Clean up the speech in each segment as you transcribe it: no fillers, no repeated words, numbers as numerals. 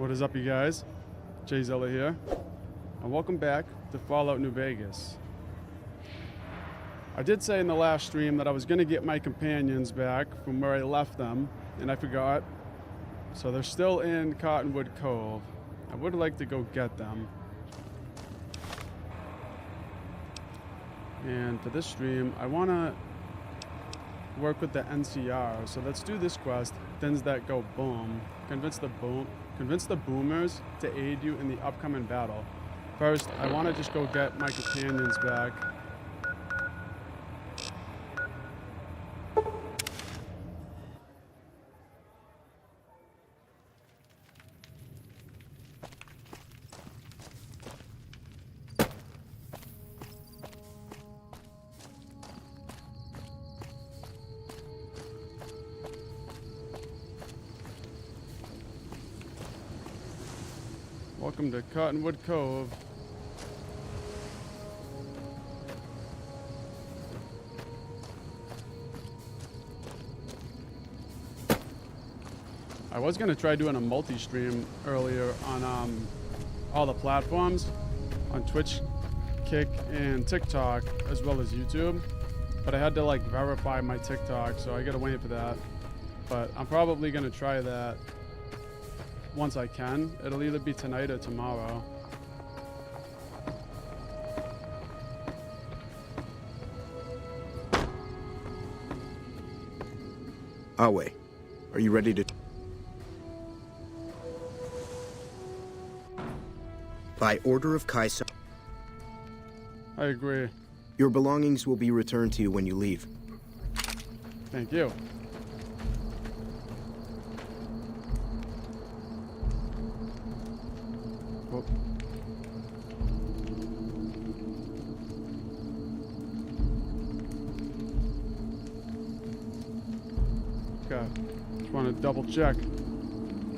What is up, you guys? Jay Zella here, and welcome back to Fallout New Vegas. I did say in the last stream that I was going to get my companions back from where I left them, and I forgot. So they're still in Cottonwood Cove. I would like to go get them. And for this stream, I want to work with the NCR. So let's do this quest, Things That Go Boom. Convince the boomers to aid you in the upcoming battle. First, I want to just go get my companions back. Welcome to Cottonwood Cove. I was going to try doing a multi-stream earlier on all the platforms, on Twitch, Kick, and TikTok, as well as YouTube. But I had to like verify my TikTok, so I got to wait for that. But I'm probably going to try that once I can. It'll either be tonight or tomorrow. Awe, are you ready to... By order of Kaiser, I agree. your belongings will be returned to you when you leave. Thank you. Oh. Okay, just want to double check.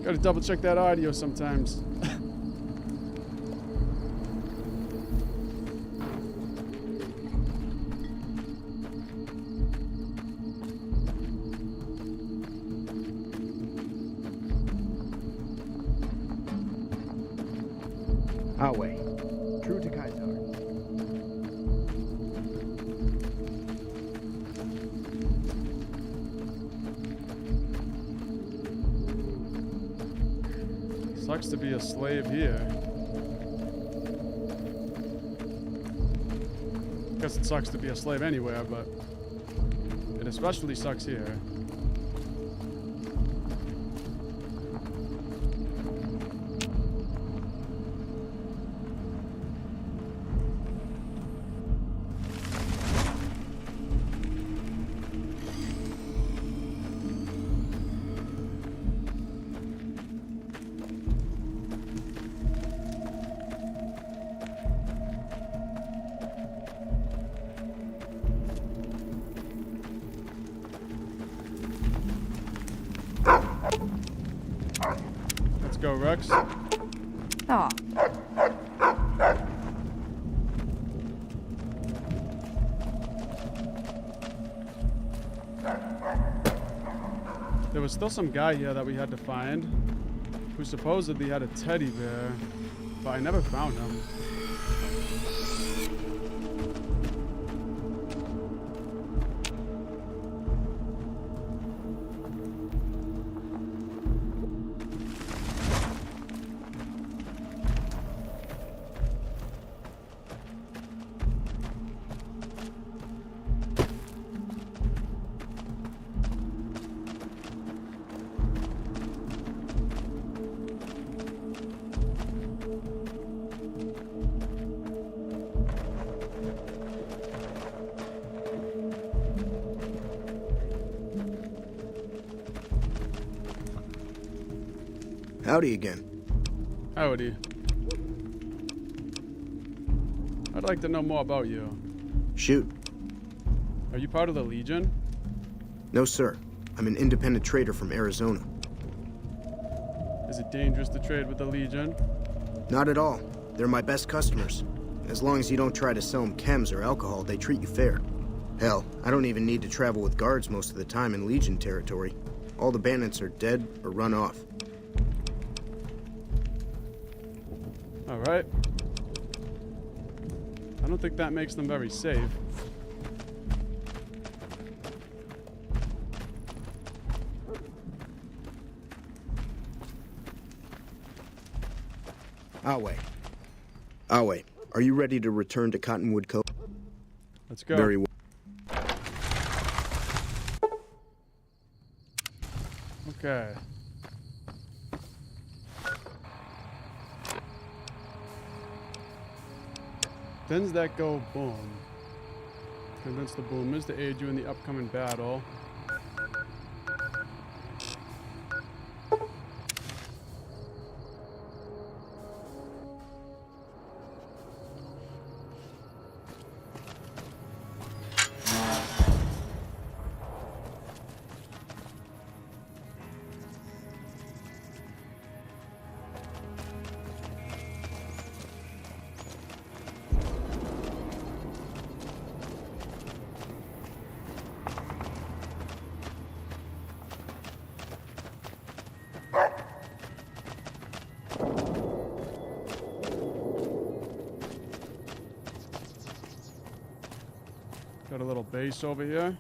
Gotta double check that audio sometimes. Awe, true to Kaiser. Sucks to be a slave here. Guess it sucks to be a slave anywhere, but it especially sucks here. Let's go, Rex. Aw. There was still some guy here that we had to find who supposedly had a teddy bear, but I never found him. Howdy again. Howdy. I'd like to know more about you. Shoot. Are you part of the Legion? No, sir. I'm an independent trader from Arizona. Is it dangerous to trade with the Legion? Not at all. They're my best customers. As long as you don't try to sell them chems or alcohol, they treat you fair. Hell, I don't even need to travel with guards most of the time in Legion territory. All the bandits are dead or run off. Alright. I don't think that makes them very safe. I'll wait. I'll wait. Are you ready to return to Cottonwood Cove? Let's go. Very well. Okay. Things that go boom. Convince the boomers to aid you in the upcoming battle. Got a little base over here.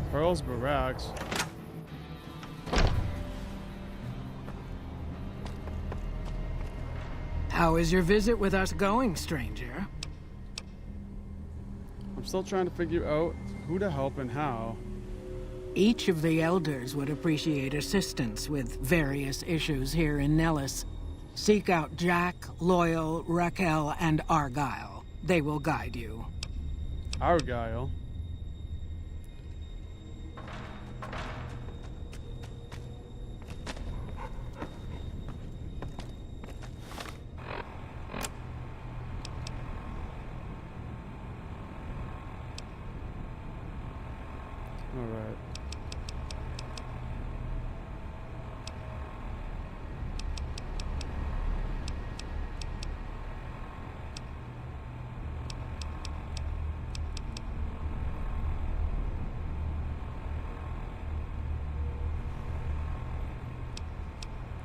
Pearl's Barracks. How is your visit with us going, stranger? I'm still trying to figure out who to help and how. Each of the elders would appreciate assistance with various issues here in Nellis. Seek out Jack, Loyal, Raquel, and Argyle. They will guide you. Argyle. Alright.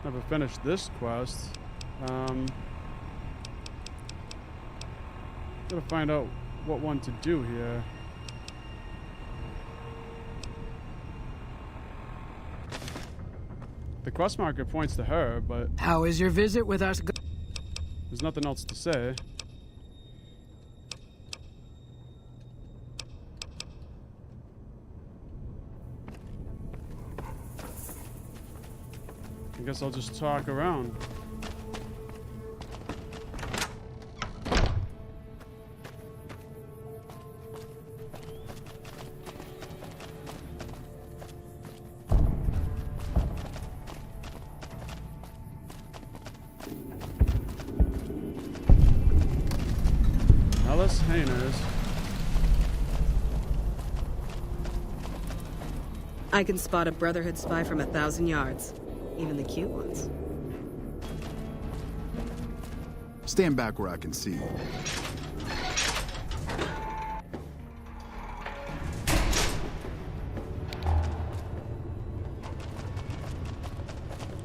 Never finished this quest. Gotta find out what one to do here. The quest marker points to her, but How is your visit with us there's nothing else to say. I guess I'll just talk around. Alice Hainers. I can spot a Brotherhood spy from 1,000 yards. Even the cute ones. Stand back where I can see.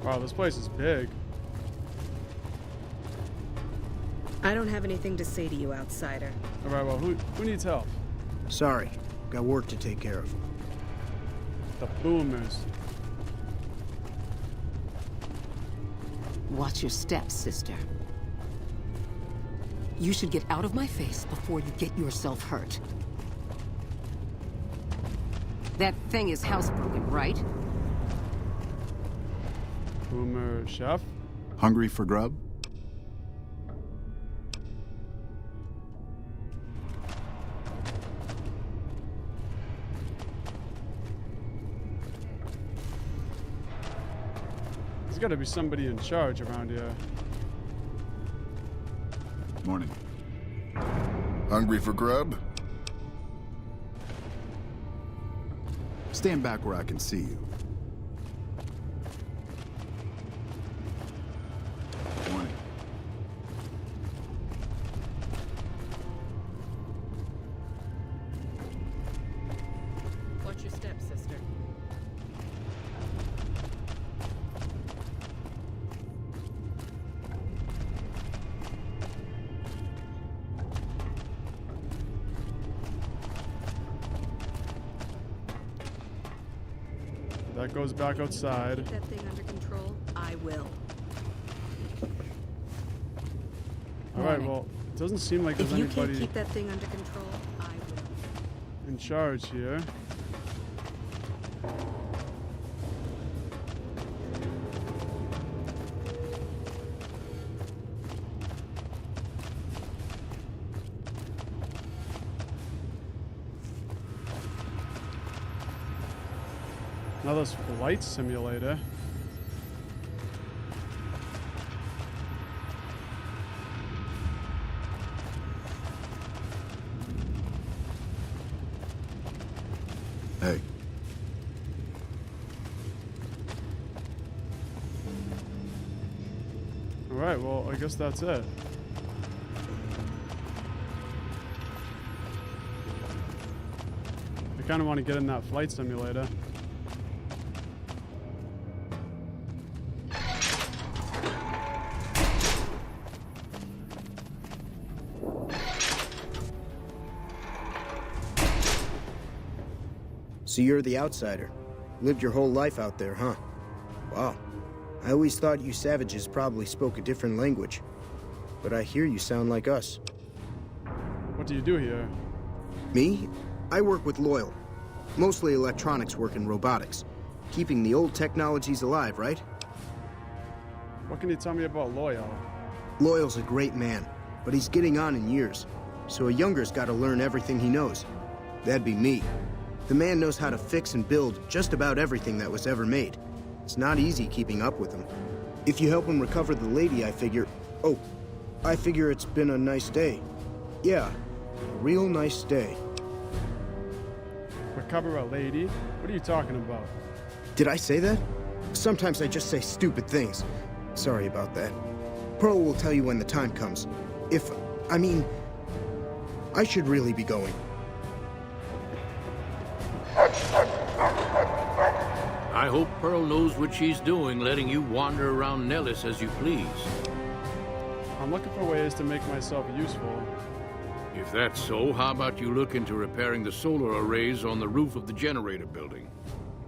Wow, this place is big. I don't have anything to say to you, outsider. Alright, well, who needs help? Sorry, got work to take care of. The boomers. Watch your steps, sister. You should get out of my face before you get yourself hurt. That thing is housebroken, right? Boomer chef? Hungry for grub? There's got to be somebody in charge around here. Morning. Hungry for grub? Stand back where I can see you. Morning. Watch your step, sister. That goes back outside. Keep that thing under control. I will. All right, well, it doesn't seem like there's If you can't anybody keep that thing under control, I will. in charge here. Another flight simulator. Hey. All right, well, I guess that's it. I kind of want to get in that flight simulator. So you're the outsider. Lived your whole life out there, huh? Wow. I always thought you savages probably spoke a different language. But I hear you sound like us. What do you do here? Me? I work with Loyal. Mostly electronics work and robotics. Keeping the old technologies alive, right? What can you tell me about Loyal? Loyal's a great man, but he's getting on in years. So a younger's gotta learn everything he knows. That'd be me. The man knows how to fix and build just about everything that was ever made. It's not easy keeping up with him. If you help him recover the lady, I figure... Oh, I figure it's been a nice day. Yeah, a real nice day. Recover a lady? What are you talking about? Did I say that? Sometimes I just say stupid things. Sorry about that. Pearl will tell you when the time comes. I should really be going. I hope Pearl knows what she's doing, letting you wander around Nellis as you please. I'm looking for ways to make myself useful. If that's so, how about you look into repairing the solar arrays on the roof of the generator building?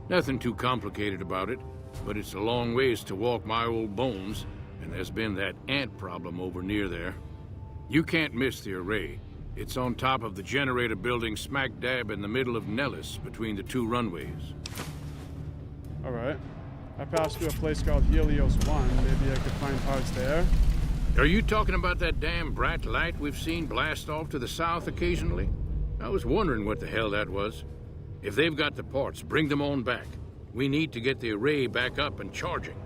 Nothing too complicated about it, but it's a long ways to walk my old bones, and there's been that ant problem over near there. You can't miss the array. It's on top of the generator building smack dab in the middle of Nellis, between the two runways. All right. I passed through a place called Helios 1. Maybe I could find parts there. Are you talking about that damn brat light we've seen blast off to the south occasionally? I was wondering what the hell that was. If they've got the parts, bring them on back. We need to get the array back up and charging.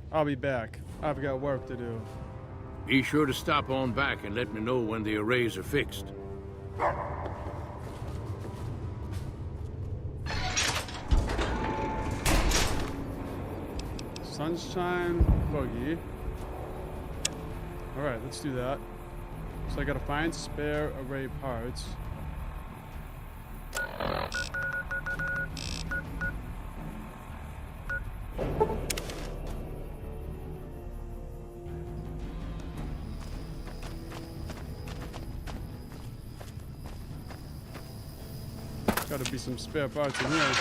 I'll be back. I've got work to do. Be sure to stop on back and let me know when the arrays are fixed. Sunshine buggy. All right, let's do that. So I gotta find spare array parts. Gotta be some spare parts in here.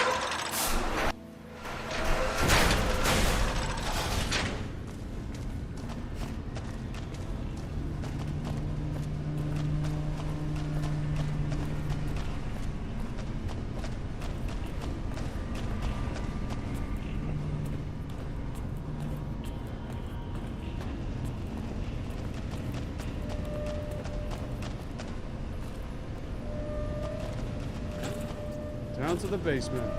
Down to the basement.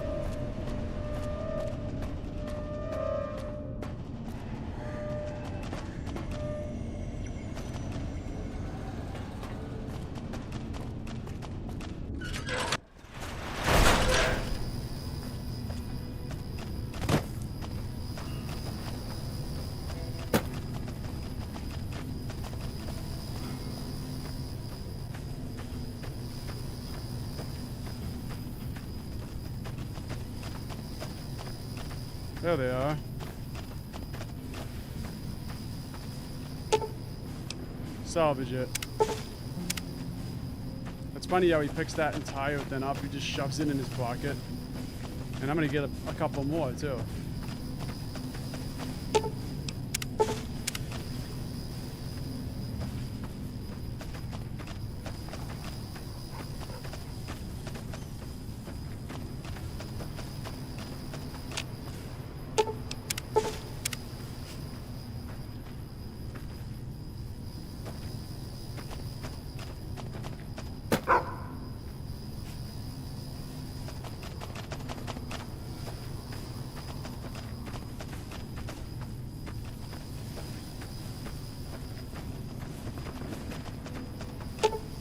There they are. Salvage it. It's funny how he picks that entire thing up. He just shoves it in his pocket. And I'm gonna get a couple more too.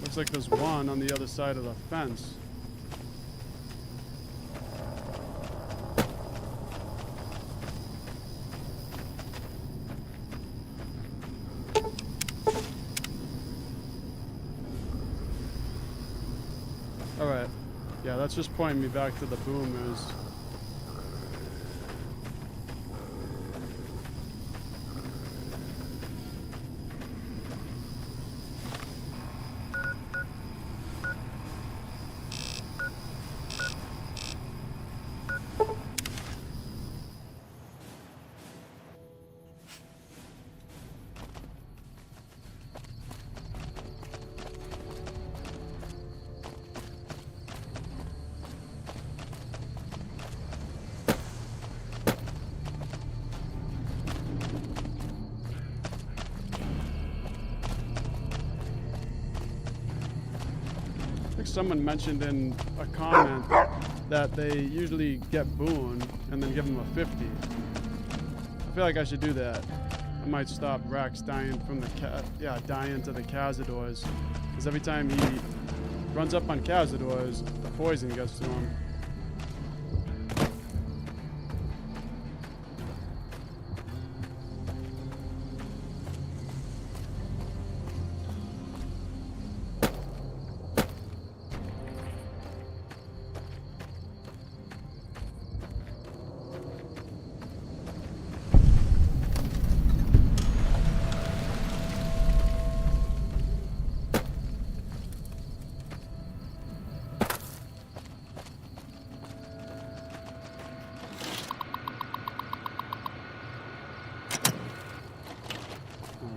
Looks like there's one on the other side of the fence. Alright. Yeah, that's just pointing me back to the boomers. Someone mentioned in a comment that they usually get Boone and then give him a 50. I feel like I should do that. I might stop Rex dying from the dying to the Cazadors, because every time he runs up on Cazadors, the poison gets to him.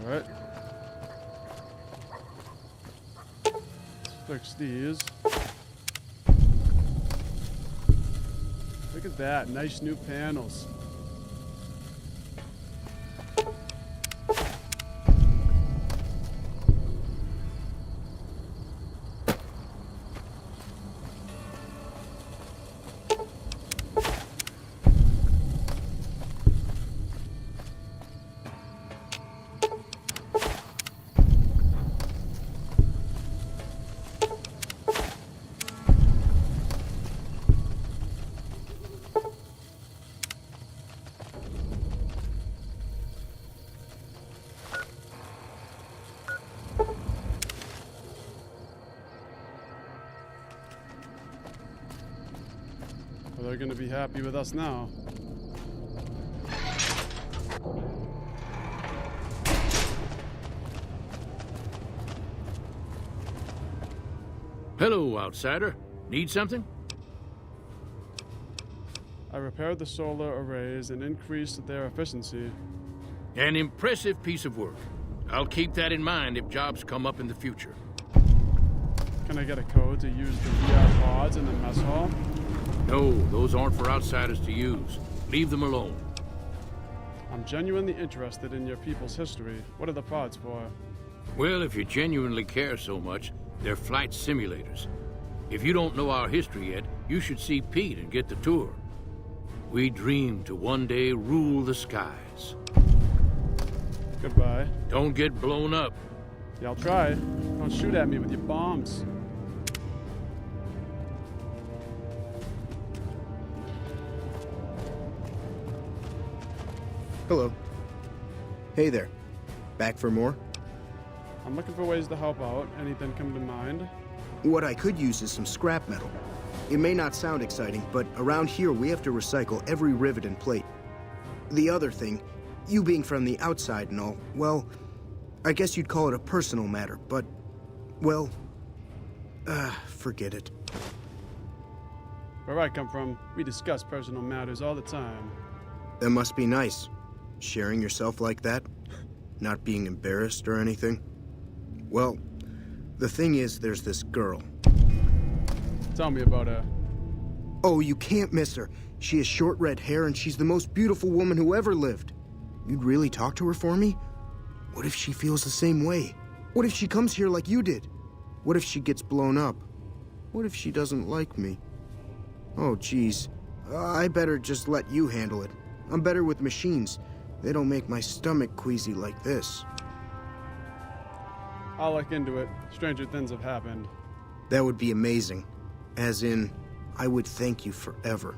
Alright. Let's fix these. Look at that. Nice new panels. Well, they're going to be happy with us now. Hello, outsider. Need something? I repaired the solar arrays and increased their efficiency. An impressive piece of work. I'll keep that in mind if jobs come up in the future. Can I get a code to use the VR pods in the mess hall? No, those aren't for outsiders to use. Leave them alone. I'm genuinely interested in your people's history. What are the pods for? Well, if you genuinely care so much, they're flight simulators. If you don't know our history yet, you should see Pete and get the tour. We dream to one day rule the skies. Goodbye. Don't get blown up. Yeah, I'll try. Don't shoot at me with your bombs. Hello. Hey there. Back for more? I'm looking for ways to help out. Anything come to mind? What I could use is some scrap metal. It may not sound exciting, but around here we have to recycle every rivet and plate. The other thing, you being from the outside and all, well, I guess you'd call it a personal matter, but, well, forget it. Where I come from, we discuss personal matters all the time. That must be nice, sharing yourself like that, not being embarrassed or anything. Well, the thing is, there's this girl. Tell me about her. Oh, you can't miss her. She has short red hair and she's the most beautiful woman who ever lived. You'd really talk to her for me? What if she feels the same way? What if she comes here like you did? What if she gets blown up? What if she doesn't like me? Oh, geez. I better just let you handle it. I'm better with machines. They don't make my stomach queasy like this. I'll look into it. Stranger things have happened. That would be amazing. As in, I would thank you forever.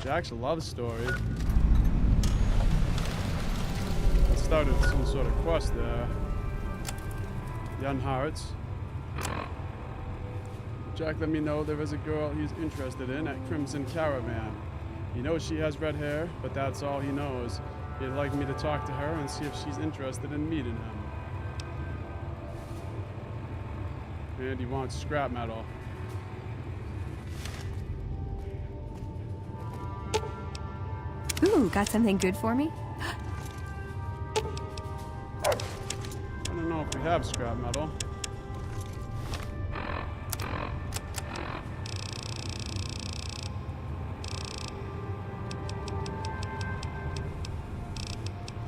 Jack's love story. I started some sort of quest there. Young Hearts. Jack let me know there is a girl he's interested in at Crimson Caravan. He knows she has red hair, but that's all he knows. He'd like me to talk to her and see if she's interested in meeting him. And he wants scrap metal. Ooh, got something good for me? I don't know if we have scrap metal.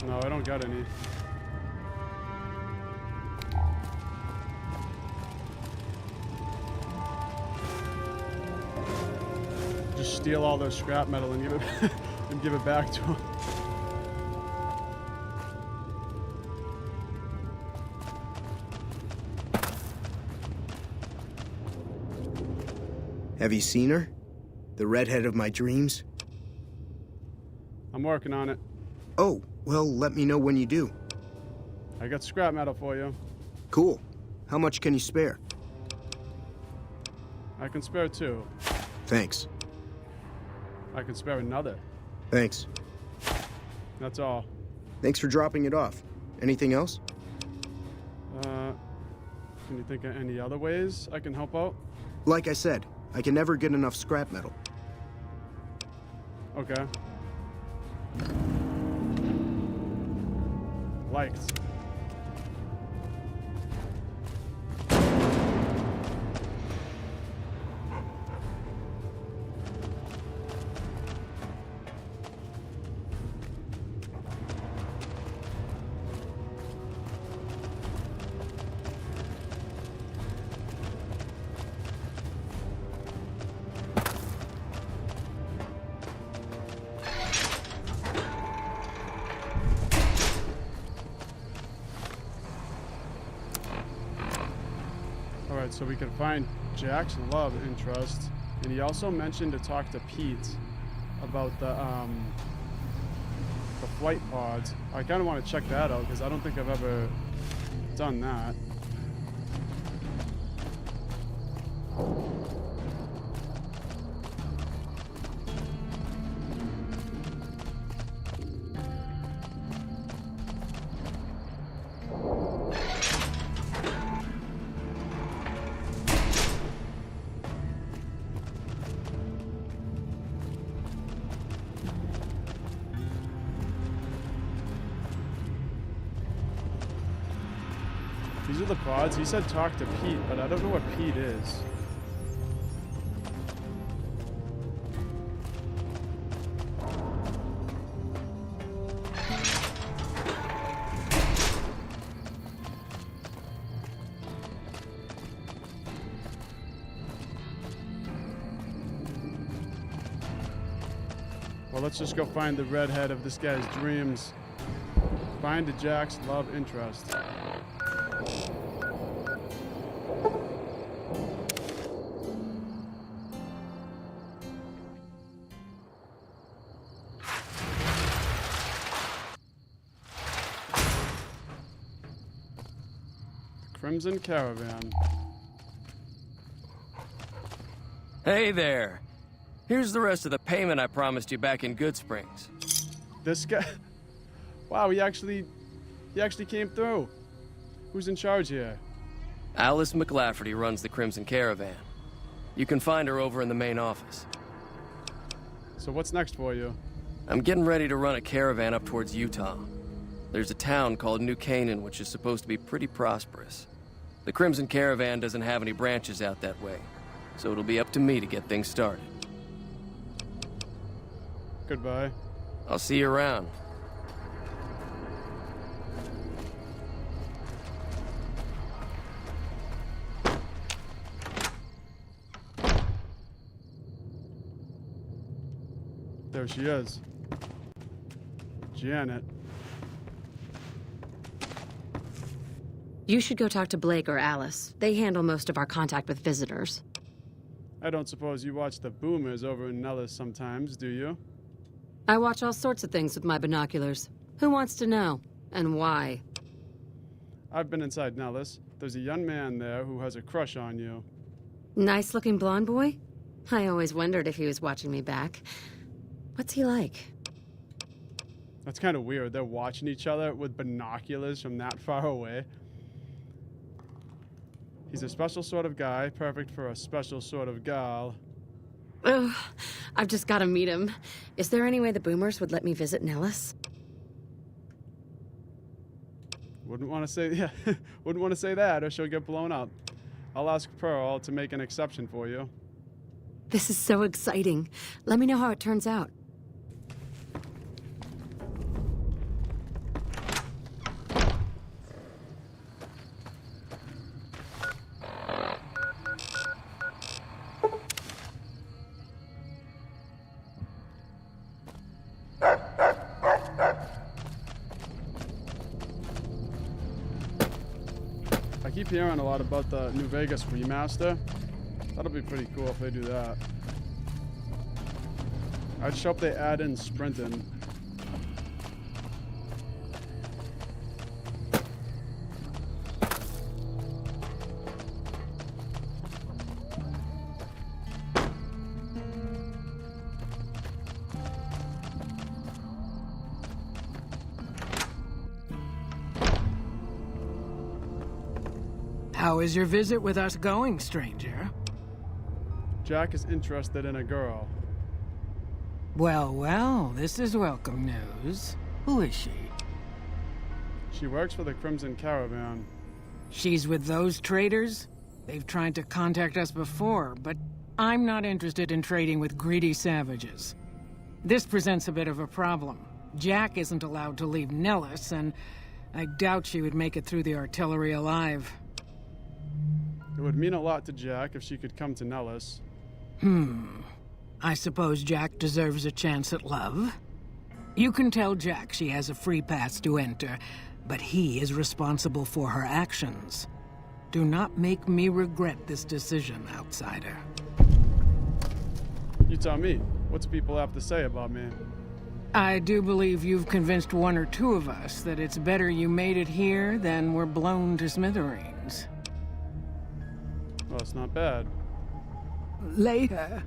No, I don't got any. Just steal all their scrap metal and give it and give it back to them. Have you seen her? The redhead of my dreams? I'm working on it. Oh, well, let me know when you do. I got scrap metal for you. Cool. How much can you spare? I can spare 2. Thanks. I can spare another. Thanks. That's all. Thanks for dropping it off. Anything else? Can you think of any other ways I can help out? Like I said, I can never get enough scrap metal. Okay. Liked. Alright, so we can find Jack's love interest, and he also mentioned to talk to Pete about the flight pods. I kind of want to check that out because I don't think I've ever done that. These are the pods. He said talk to Pete, but I don't know what Pete is. Well, let's just go find the redhead of this guy's dreams. Find Jack's love interest. Crimson Caravan. Hey there. Here's the rest of the payment I promised you back in Good Springs. This guy... Wow, he actually came through. Who's in charge here? Alice McLafferty runs the Crimson Caravan. You can find her over in the main office. So what's next for you? I'm getting ready to run a caravan up towards Utah. There's a town called New Canaan, which is supposed to be pretty prosperous. The Crimson Caravan doesn't have any branches out that way, so it'll be up to me to get things started. Goodbye. I'll see you around. There she is. Janet. You should go talk to Blake or Alice. They handle most of our contact with visitors. I don't suppose you watch the boomers over in Nellis sometimes, do you? I watch all sorts of things with my binoculars. Who wants to know? And why? I've been inside Nellis. There's a young man there who has a crush on you. Nice-looking blonde boy? I always wondered if he was watching me back. What's he like? That's kind of weird. They're watching each other with binoculars from that far away. He's a special sort of guy, perfect for a special sort of gal. Ugh, I've just got to meet him. Is there any way the boomers would let me visit Nellis? Wouldn't want to say, yeah, wouldn't want to say that or she'll get blown up. I'll ask Pearl to make an exception for you. This is so exciting. Let me know how it turns out. I keep hearing a lot about the New Vegas remaster. That'll be pretty cool if they do that. I just hope they add in sprinting. How is your visit with us going, stranger? Jack is interested in a girl. Well, well, this is welcome news. Who is she? She works for the Crimson Caravan. She's with those traders? They've tried to contact us before, but I'm not interested in trading with greedy savages. This presents a bit of a problem. Jack isn't allowed to leave Nellis, and I doubt she would make it through the artillery alive. It would mean a lot to Jack if she could come to Nellis. I suppose Jack deserves a chance at love. You can tell Jack she has a free pass to enter, but he is responsible for her actions. Do not make me regret this decision, outsider. You tell me. What's people have to say about me? I do believe you've convinced one or two of us that it's better you made it here than were blown to smithereens. Well, it's not bad. Later.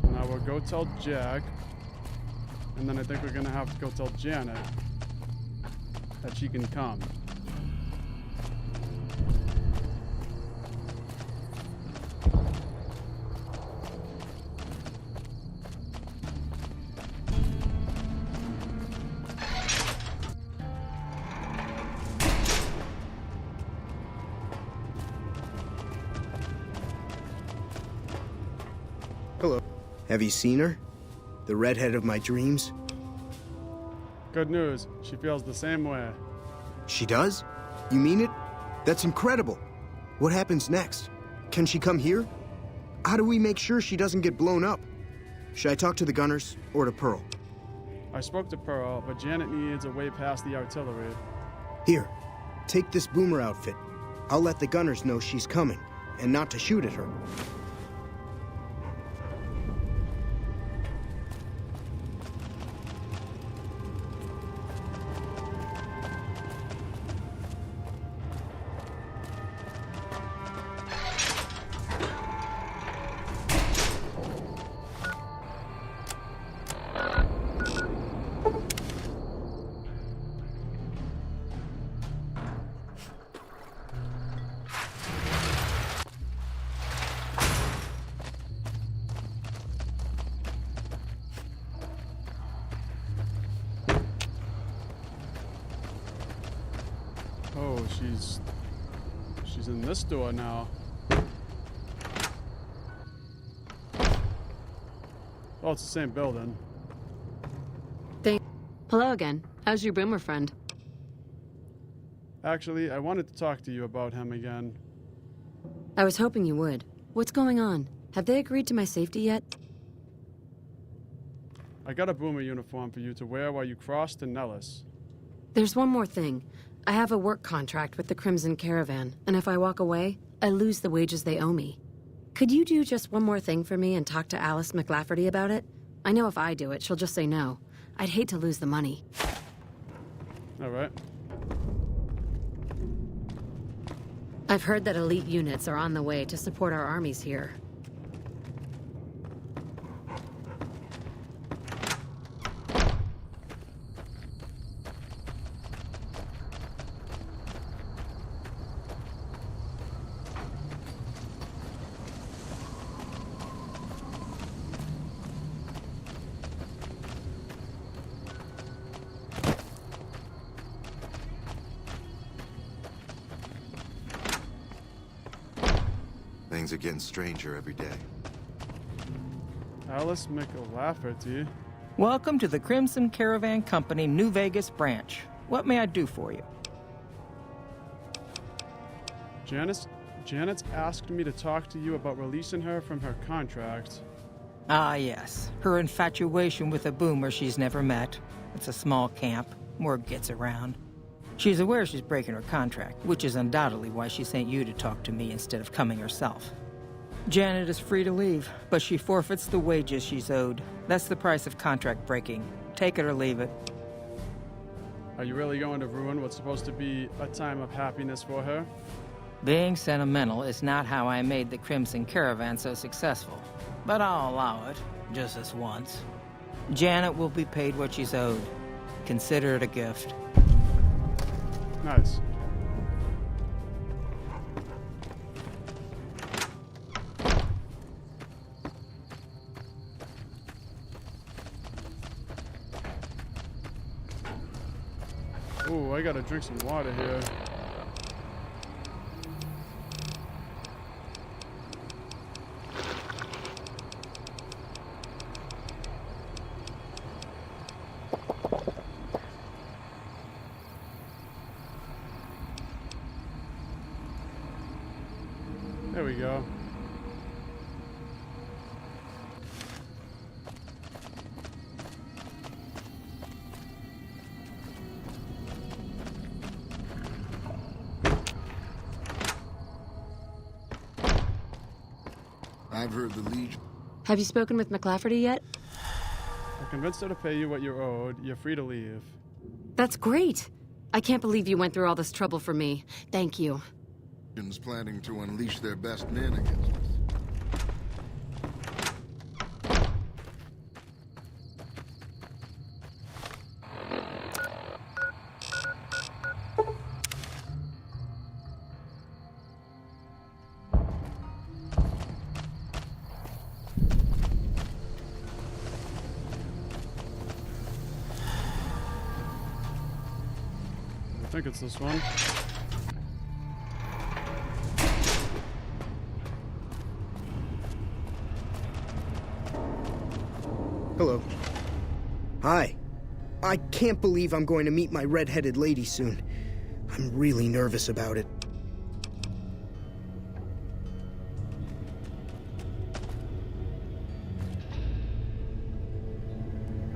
So now we'll go tell Jack, and then I think we're gonna have to go tell Janet that she can come. Hello. Have you seen her? The redhead of my dreams? Good news. She feels the same way. She does? You mean it? That's incredible. What happens next? Can she come here? How do we make sure she doesn't get blown up? Should I talk to the gunners or to Pearl? I spoke to Pearl, but Janet needs a way past the artillery. Here, take this boomer outfit. I'll let the gunners know she's coming, and not to shoot at her. she's in this door now. Oh, it's the same building. Hello again. How's your boomer friend? Actually, I wanted to talk to you about him again. I was hoping you would. What's going on? Have they agreed to my safety yet? I got a boomer uniform for you to wear while you cross to Nellis. There's one more thing. I have a work contract with the Crimson Caravan, and if I walk away, I lose the wages they owe me. Could you do just one more thing for me and talk to Alice McLafferty about it? I know if I do it, she'll just say no. I'd hate to lose the money. All right. I've heard that elite units are on the way to support our armies here. Things are getting stranger every day. Alice McLafferty. Welcome to the Crimson Caravan Company New Vegas branch. What may I do for you? Janet's asked me to talk to you about releasing her from her contract. Ah, yes. Her infatuation with a boomer she's never met. It's a small camp. Word gets around. She's aware she's breaking her contract, which is undoubtedly why she sent you to talk to me instead of coming herself. Janet is free to leave, but she forfeits the wages she's owed. That's the price of contract breaking. Take it or leave it. Are you really going to ruin what's supposed to be a time of happiness for her? Being sentimental is not how I made the Crimson Caravan so successful. But I'll allow it, just this once. Janet will be paid what she's owed. Consider it a gift. Nice. Ooh, I gotta drink some water here. There we go. I've heard the Legion. Have you spoken with McLafferty yet? I convinced her to pay you what you're owed. You're free to leave. That's great! I can't believe you went through all this trouble for me. Thank you. Planning to unleash their best men against us. I think it's this one. Hello. Hi. I can't believe I'm going to meet my red-headed lady soon. I'm really nervous about it.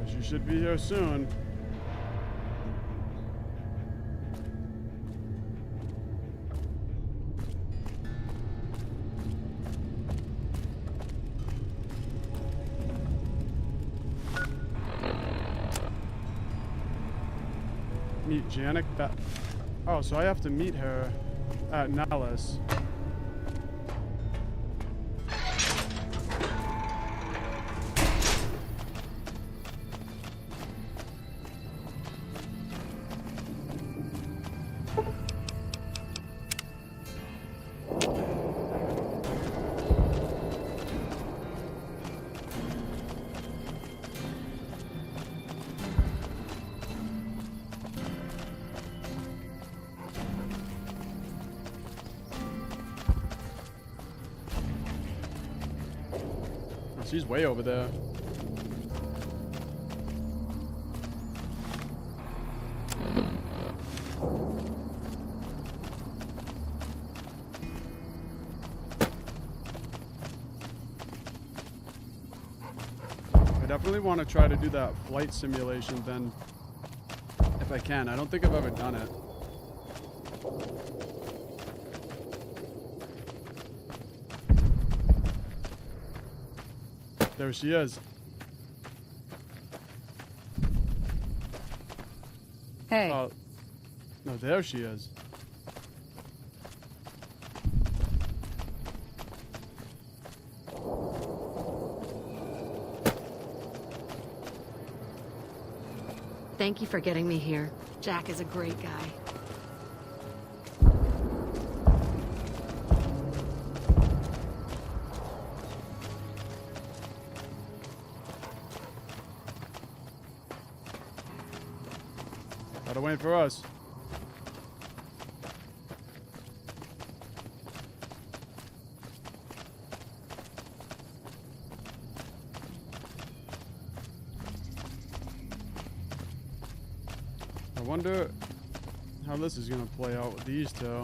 Guess you should be here soon. Meet Janet. Oh, so I have to meet her at Nellis. She's way over there. I definitely want to try to do that flight simulation then, if I can. I don't think I've ever done it. There she is. Hey. No, there she is. Thank you for getting me here. Jack is a great guy. Gotta wait for us. I wonder how this is gonna play out with these two.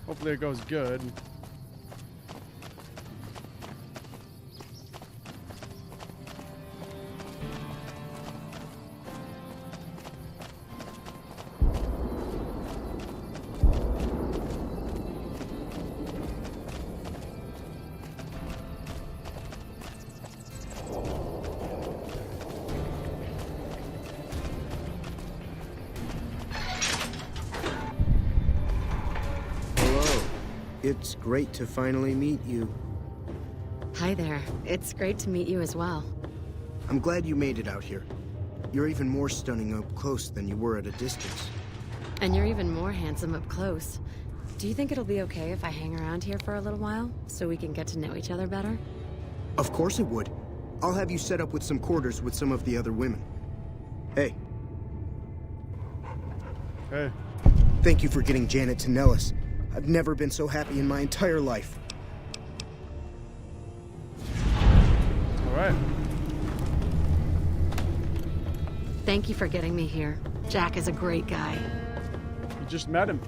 Hopefully it goes good. It's great to finally meet you. Hi there. It's great to meet you as well. I'm glad you made it out here. You're even more stunning up close than you were at a distance. And you're even more handsome up close. Do you think it'll be okay if I hang around here for a little while, so we can get to know each other better? Of course it would. I'll have you set up with some quarters with some of the other women. Hey. Hey. Thank you for getting Janet to Nellis. I've never been so happy in my entire life. All right. Thank you for getting me here. Jack is a great guy. You just met him.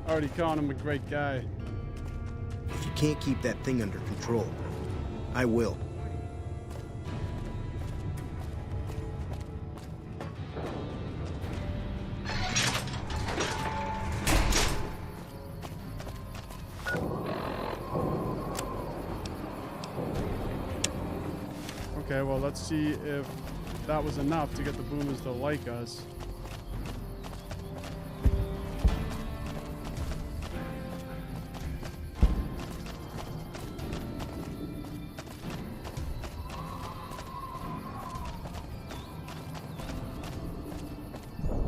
Already calling him a great guy. If you can't keep that thing under control, I will. Okay, well, let's see if that was enough to get the boomers to like us.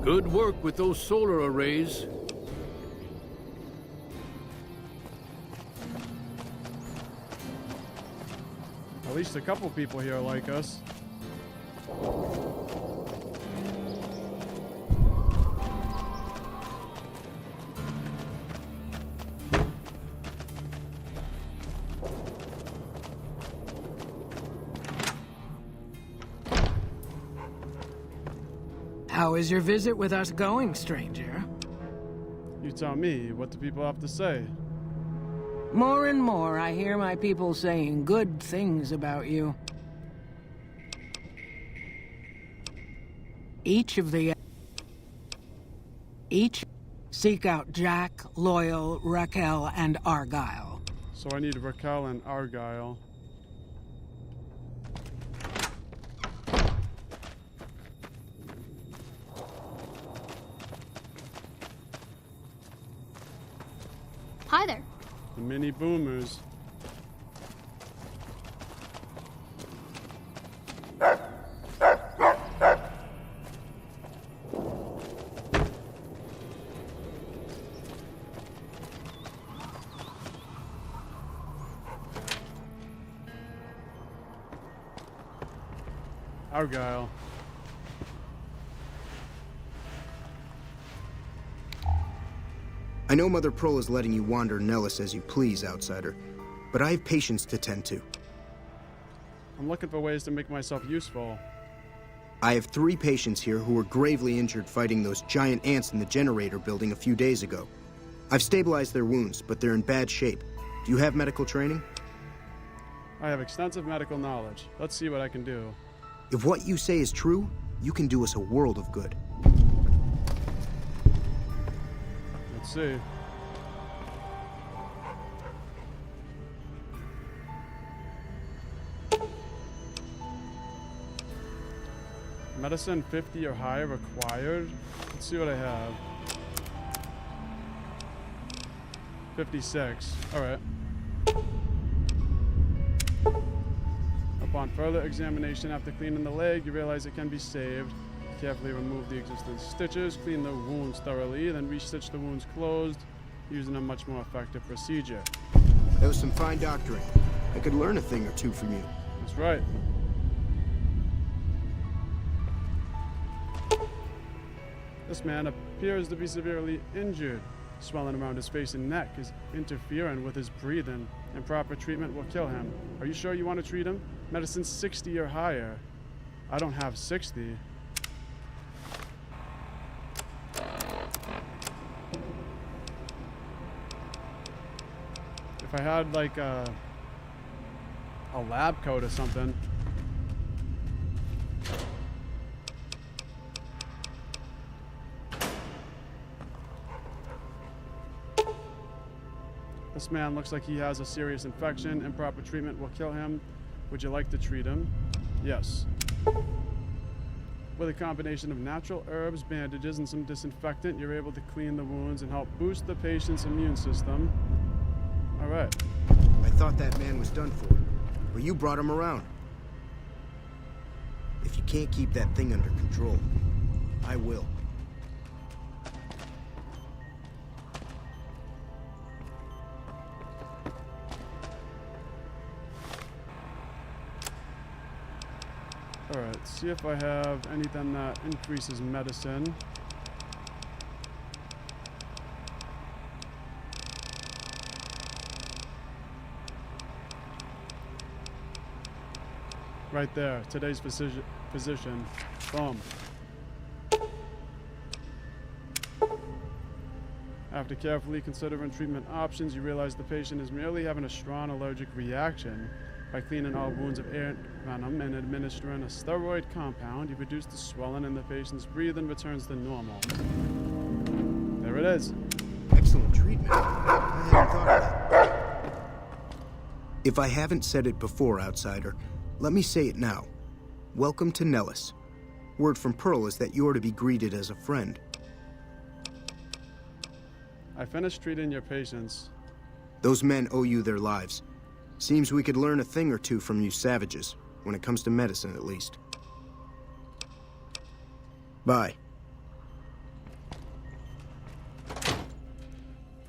Good work with those solar arrays. At least a couple people here like us. How is your visit with us going, stranger? You tell me, what do people have to say? More and more, I hear my people saying good things about you. Each seek out Jack, Loyal, Raquel, and Argyle. So I need Raquel and Argyle. Hi there. The mini boomers. Argyle. I know Mother Pearl is letting you wander Nellis as you please, outsider. but I have patients to tend to. I'm looking for ways to make myself useful. I have 3 patients here who were gravely injured fighting those giant ants in the generator building a few days ago. I've stabilized their wounds, but they're in bad shape. Do you have medical training? I have extensive medical knowledge. Let's see what I can do. If what you say is true, you can do us a world of good. Let's see. Medicine 50 or higher required. Let's see what I have. 56. Alright. Upon further examination after cleaning the leg, you realize it can be saved. Carefully remove the existing stitches, clean the wounds thoroughly, then restitch the wounds closed, using a much more effective procedure. That was some fine doctoring. I could learn a thing or two from you. That's right. This man appears to be severely injured. Swelling around his face and neck is interfering with his breathing. Improper treatment will kill him. Are you sure you want to treat him? Medicine 60 or higher. I don't have 60. If I had like a lab coat or something. This man looks like he has a serious infection. Improper treatment will kill him. Would you like to treat him? Yes. With a combination of natural herbs, bandages, and some disinfectant, you're able to clean the wounds and help boost the patient's immune system. All right. I thought that man was done for, but you brought him around. If you can't keep that thing under control, I will. Alright, see if I have anything that increases medicine. Right there, today's physician. Boom. After carefully considering treatment options, you realize the patient is merely having a strong allergic reaction. By cleaning all wounds of ant venom and administering a steroid compound, you reduce the swelling and the patient's breathing returns to normal. There it is. Excellent treatment. I hadn't thought of that. If I haven't said it before, outsider, let me say it now. Welcome to Nellis. Word from Pearl is that you're to be greeted as a friend. I finished treating your patients. Those men owe you their lives. Seems we could learn a thing or two from you savages, when it comes to medicine at least. Bye.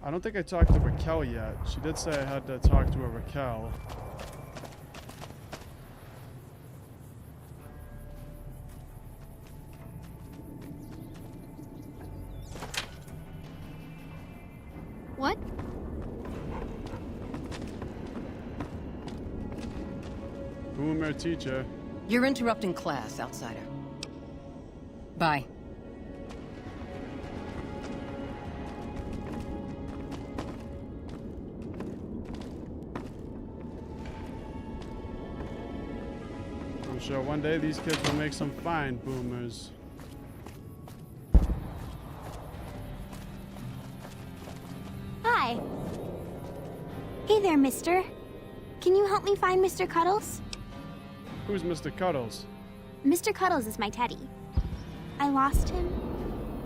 I don't think I talked to Raquel yet. She did say I had to talk to a Raquel. What? Boomer teacher. You're interrupting class, outsider. Bye. I'm sure one day these kids will make some fine boomers. Hi. Hey there, mister. Can you help me find Mr. Cuddles? Who's Mr. Cuddles? Mr. Cuddles is my teddy. I lost him,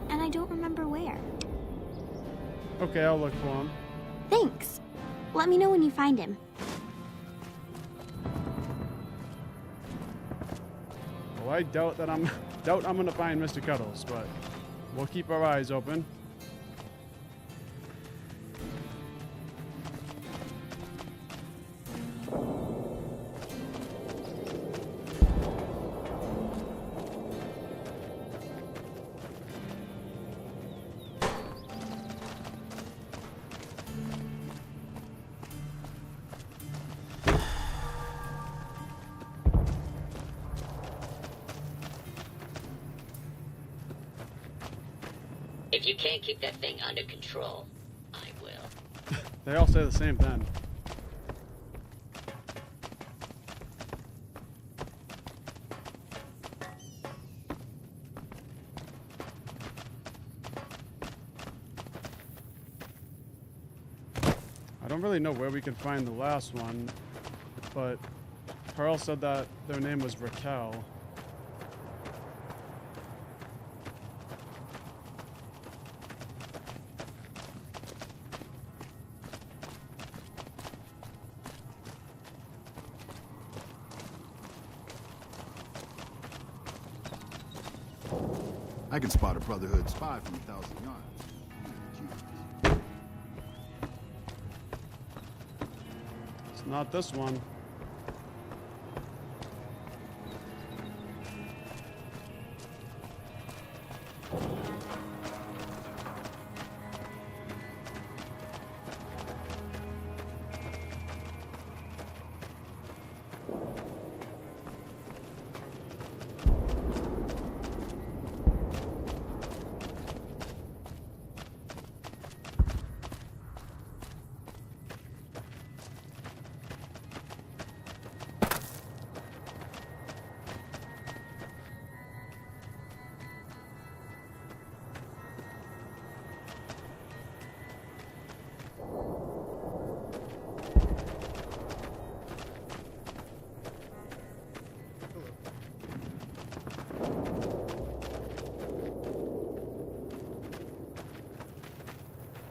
and I don't remember where. Okay, I'll look for him. Thanks. Let me know when you find him. Well, I doubt I'm gonna find Mr. Cuddles, but we'll keep our eyes open. If you can't keep that thing under control, I will. They all say the same thing. I don't really know where we can find the last one, but Carl said that their name was Raquel. I can spot a Brotherhood spy from 1,000 yards. It's not this one.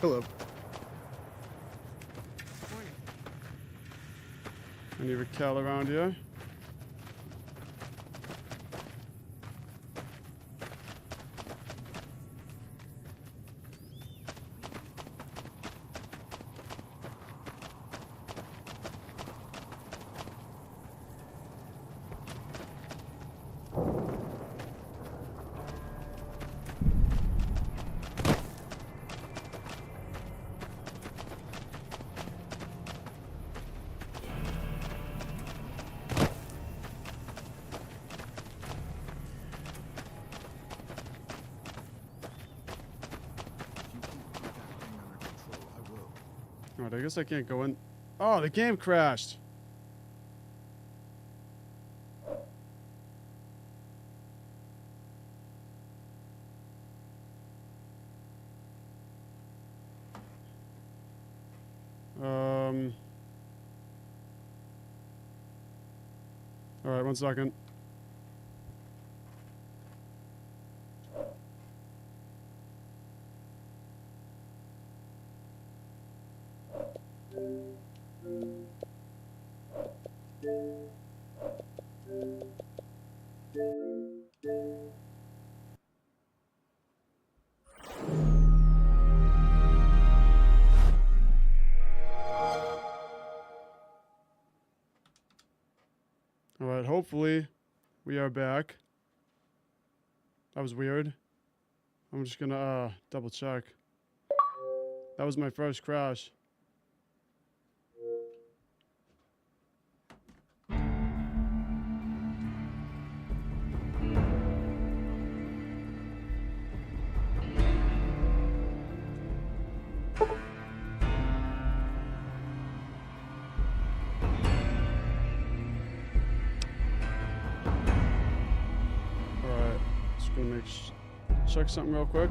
Hello. Any Raquel around here? Alright, I guess I can't go in. Oh, the game crashed. Alright, 1 second. Alright, hopefully we are back. That was weird. I'm just gonna double check. That was my first crash. Check something real quick.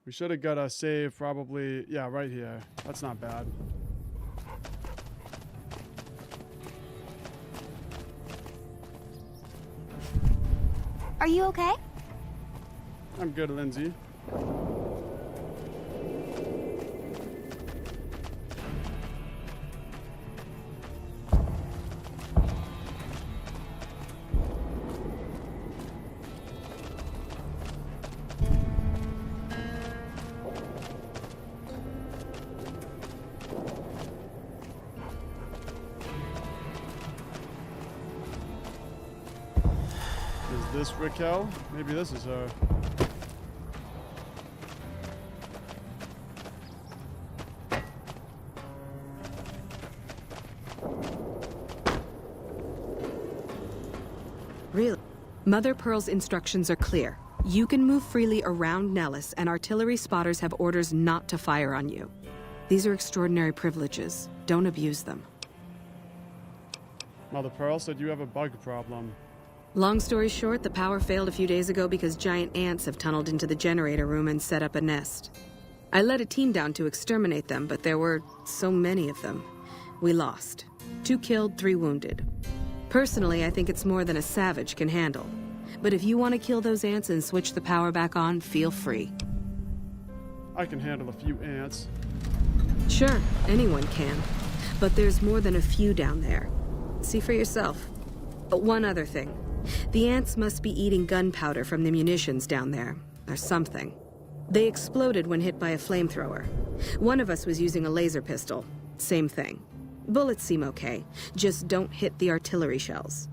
We should have got a save probably, yeah, right here. That's not bad. Are you okay? I'm good, Lindsay. Is this Raquel? Maybe this is her. Really? Mother Pearl's instructions are clear. You can move freely around Nellis, and artillery spotters have orders not to fire on you. These are extraordinary privileges. Don't abuse them. Mother Pearl said you have a bug problem. Long story short, the power failed a few days ago because giant ants have tunneled into the generator room and set up a nest. I led a team down to exterminate them, but there were so many of them. We lost. 2 killed, 3 wounded. Personally, I think it's more than a savage can handle. But if you want to kill those ants and switch the power back on, feel free. I can handle a few ants. Sure, anyone can. But there's more than a few down there. See for yourself. But one other thing. The ants must be eating gunpowder from the munitions down there, or something. They exploded when hit by a flamethrower. One of us was using a laser pistol. Same thing. Bullets seem okay, just don't hit the artillery shells.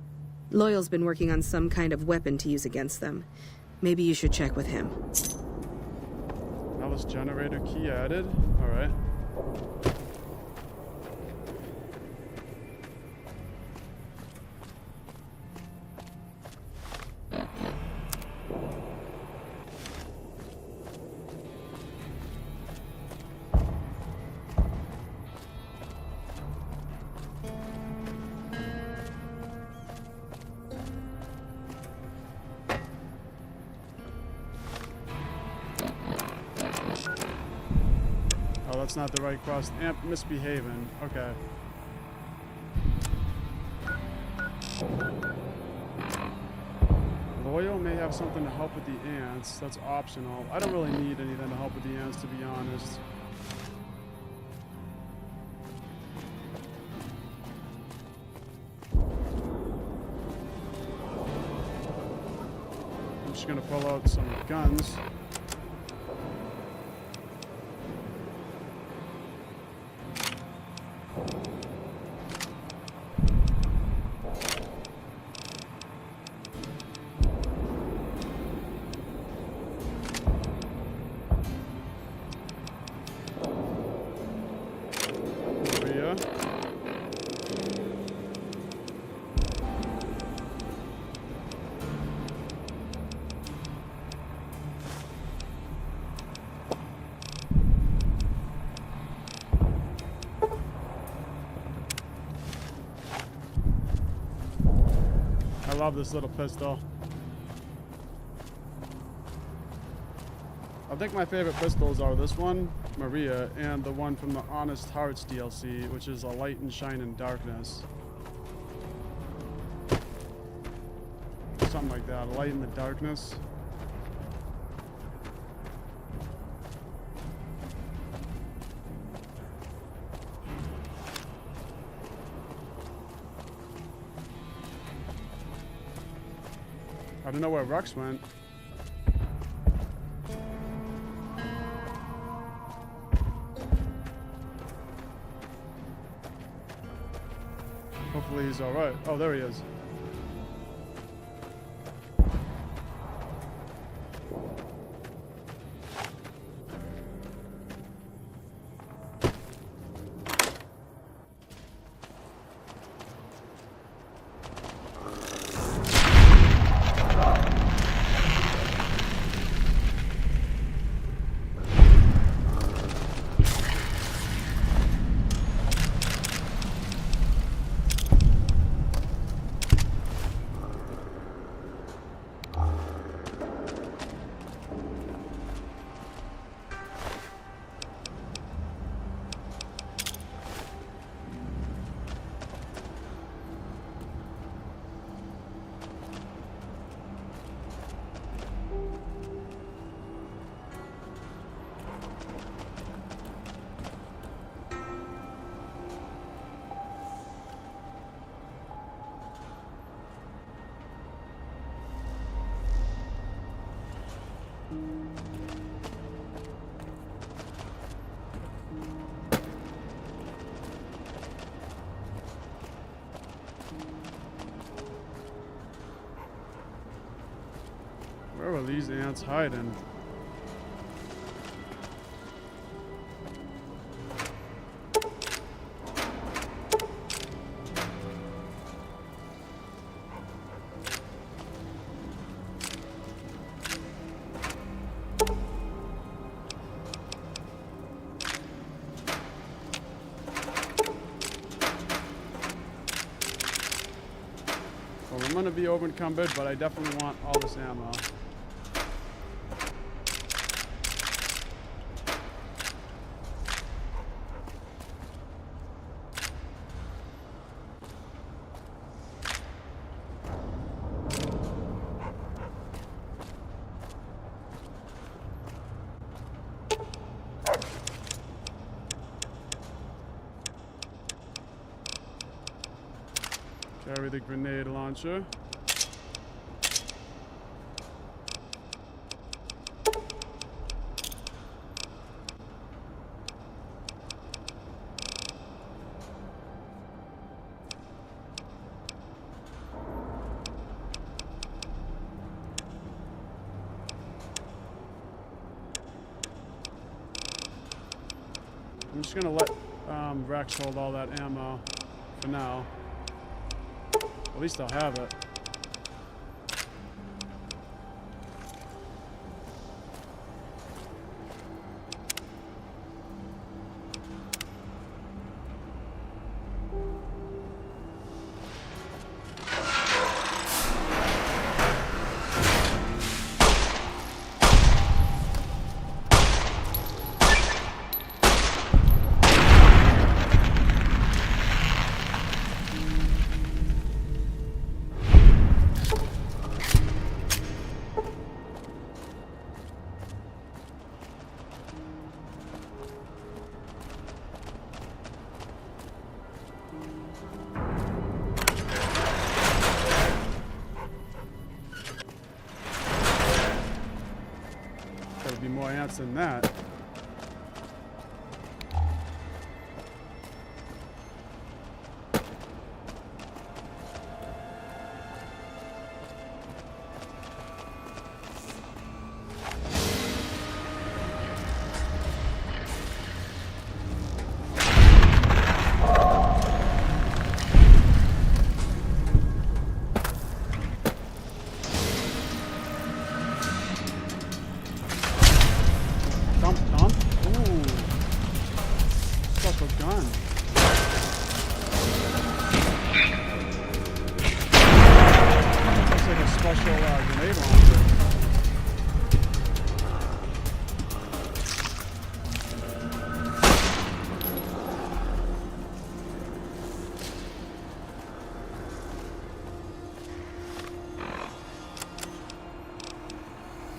Loyal's been working on some kind of weapon to use against them. Maybe you should check with him. Alice generator key added. Alright. That's not the right quest. Amp misbehaving. Okay. Loyal may have something to help with the ants. That's optional. I don't really need anything to help with the ants, to be honest. I'm just gonna pull out some guns. I love this little pistol. I think my favorite pistols are this one, Maria, and the one from the Honest Hearts DLC, which is a light and shine in darkness. Something like that, a light in the darkness. I don't know where Rux went. Hopefully he's alright. Oh, there he is. Where are these ants hiding? Well, I'm gonna be over encumbered, but I definitely want all this ammo. Carry the grenade launcher. I'm just gonna let Rex hold all that ammo for now. At least I'll have it. Be more ants than that.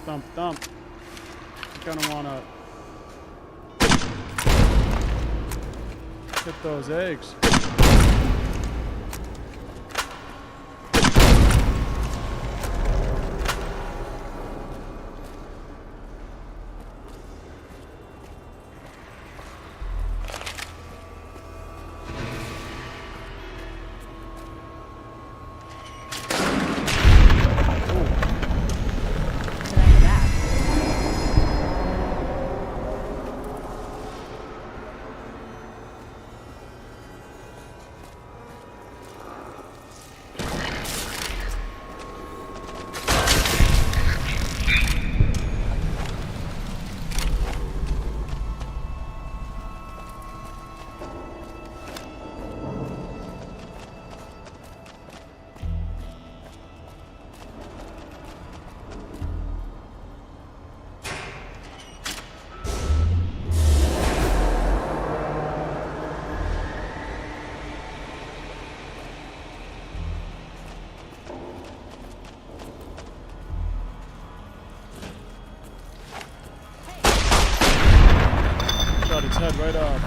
Thump, thump. You're gonna wanna hit those eggs. Head right up.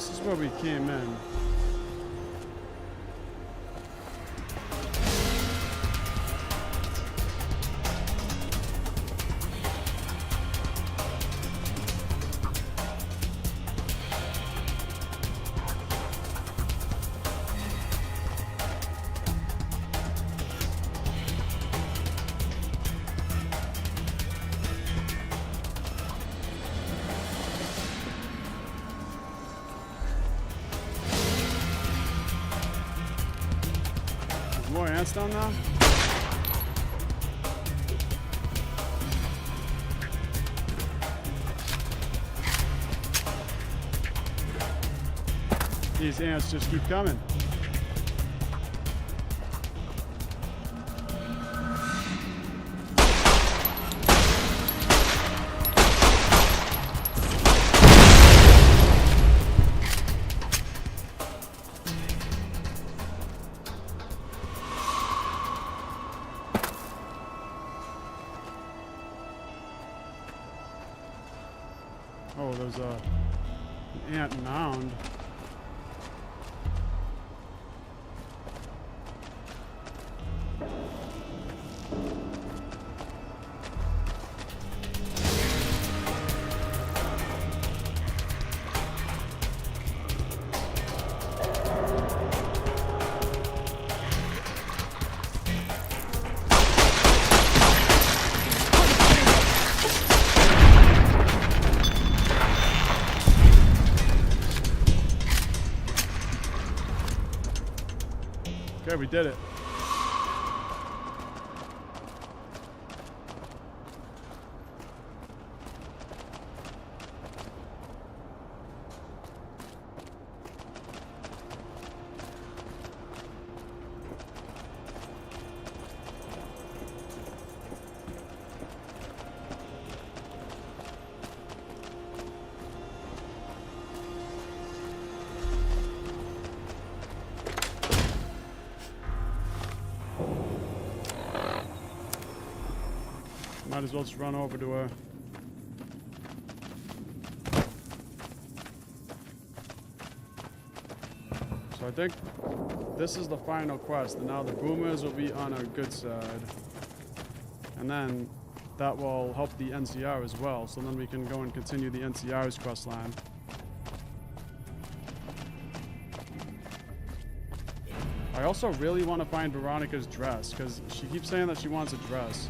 This is where we came in. More ants down now? These ants just keep coming. Oh, there's an ant mound. Okay, we did it. Might as well just run over to her. So I think this is the final quest, and now the boomers will be on our good side. And then that will help the NCR as well, so then we can go and continue the NCR's quest line. I also really want to find Veronica's dress, because she keeps saying that she wants a dress.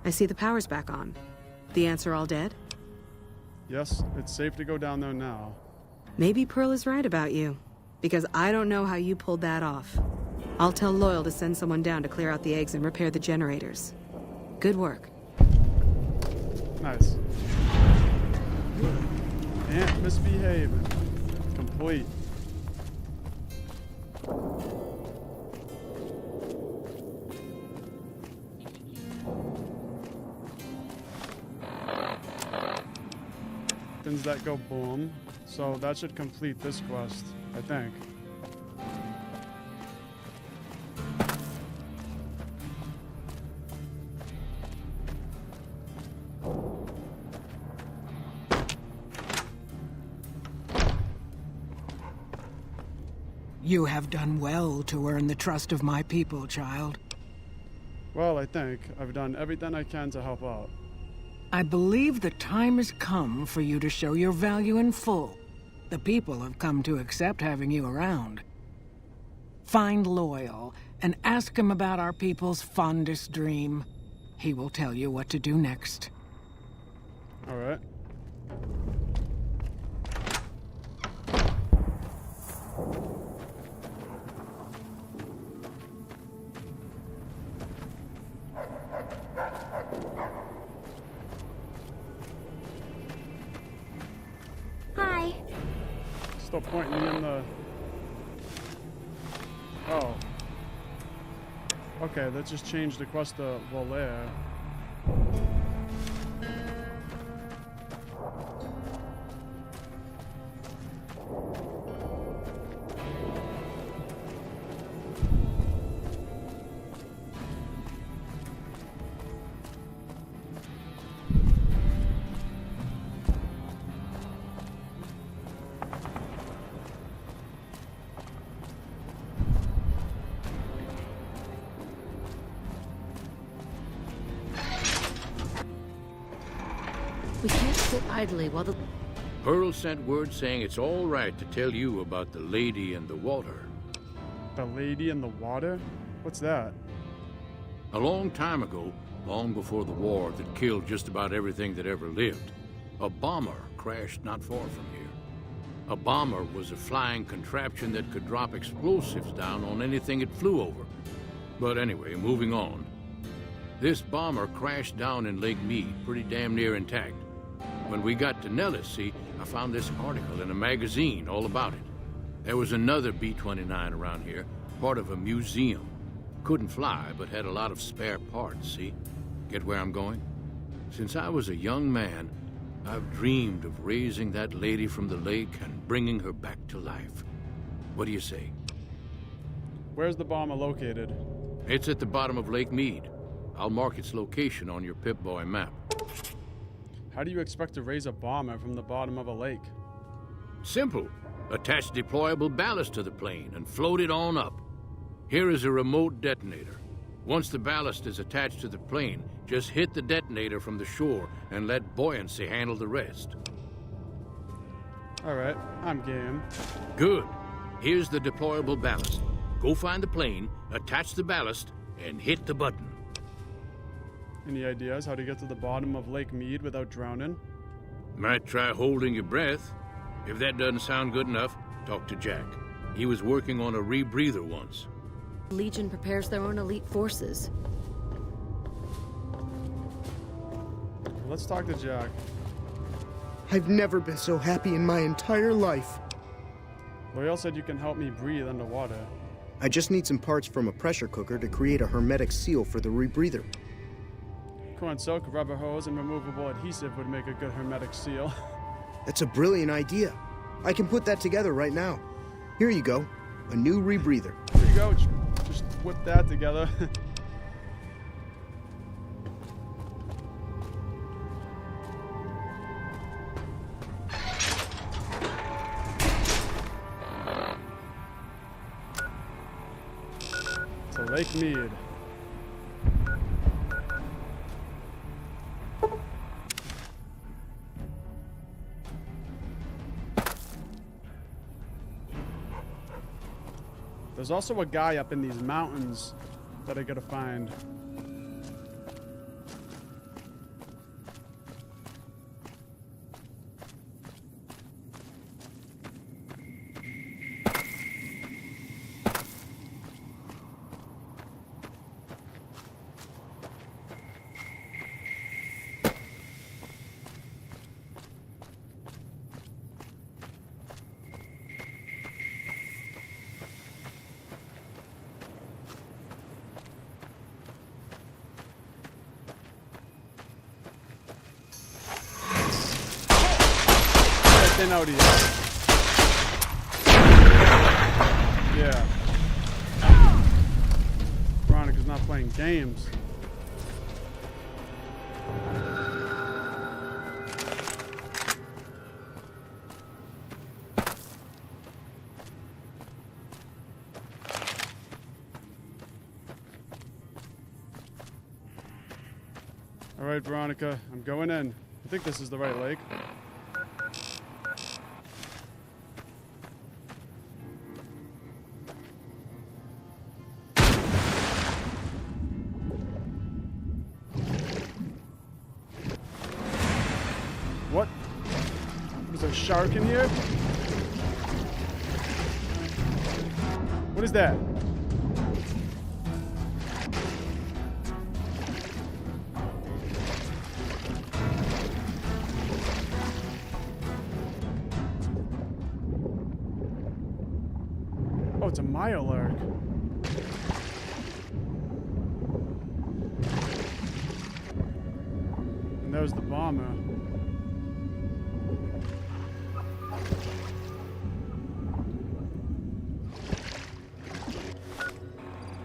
I see the power's back on. The ants are all dead? Yes, it's safe to go down there now. Maybe Pearl is right about you, because I don't know how you pulled that off. I'll tell Loyal to send someone down to clear out the eggs and repair the generators. Good work. Nice. Ant misbehaving. Complete. Things that go boom. So that should complete this quest, I think. You have done well to earn the trust of my people, child. Well, I think I've done everything I can to help out. I believe the time has come for you to show your value in full. The people have come to accept having you around. Find Loyal and ask him about our people's fondest dream. He will tell you what to do next. All right. Hi. Still pointing me in the Okay, that just changed across the Volaire. We can't sit idly while the... Pearl sent word saying it's all right to tell you about the lady in the water. The lady in the water? What's that? A long time ago, long before the war that killed just about everything that ever lived, a bomber crashed not far from here. A bomber was a flying contraption that could drop explosives down on anything it flew over. But anyway, moving on. This bomber crashed down in Lake Mead, pretty damn near intact. When we got to Nellis, see, I found this article in a magazine all about it. There was another B-29 around here, part of a museum. Couldn't fly, but had a lot of spare parts, see? Get where I'm going? Since I was a young man, I've dreamed of raising that lady from the lake and bringing her back to life. What do you say? Where's the bomber located? It's at the bottom of Lake Mead. I'll mark its location on your Pip-Boy map. How do you expect to raise a bomber from the bottom of a lake? Simple. Attach deployable ballast to the plane and float it on up. Here is a remote detonator. Once the ballast is attached to the plane, just hit the detonator from the shore and let buoyancy handle the rest. All right, I'm game. Good. Here's the deployable ballast. Go find the plane, attach the ballast, and hit the button. Any ideas how to get to the bottom of Lake Mead without drowning? Might try holding your breath. If that doesn't sound good enough, talk to Jack. He was working on a rebreather once. Legion prepares their own elite forces. Let's talk to Jack. I've never been so happy in my entire life. Loyal said you can help me breathe underwater. I just need some parts from a pressure cooker to create a hermetic seal for the rebreather. Corn silk, rubber hose, and removable adhesive would make a good hermetic seal. That's a brilliant idea. I can put that together right now. Here you go. A new rebreather. Here you go. Just whip that together. To Lake Mead. There's also a guy up in these mountains that I gotta find. Out here. Yeah. Veronica's not playing games. All right, Veronica, I'm going in. I think this is the right lake. What? There's a shark in here? What is that? Oh, it's a Mirelurk. There's the bomber.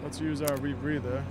Let's use our rebreather.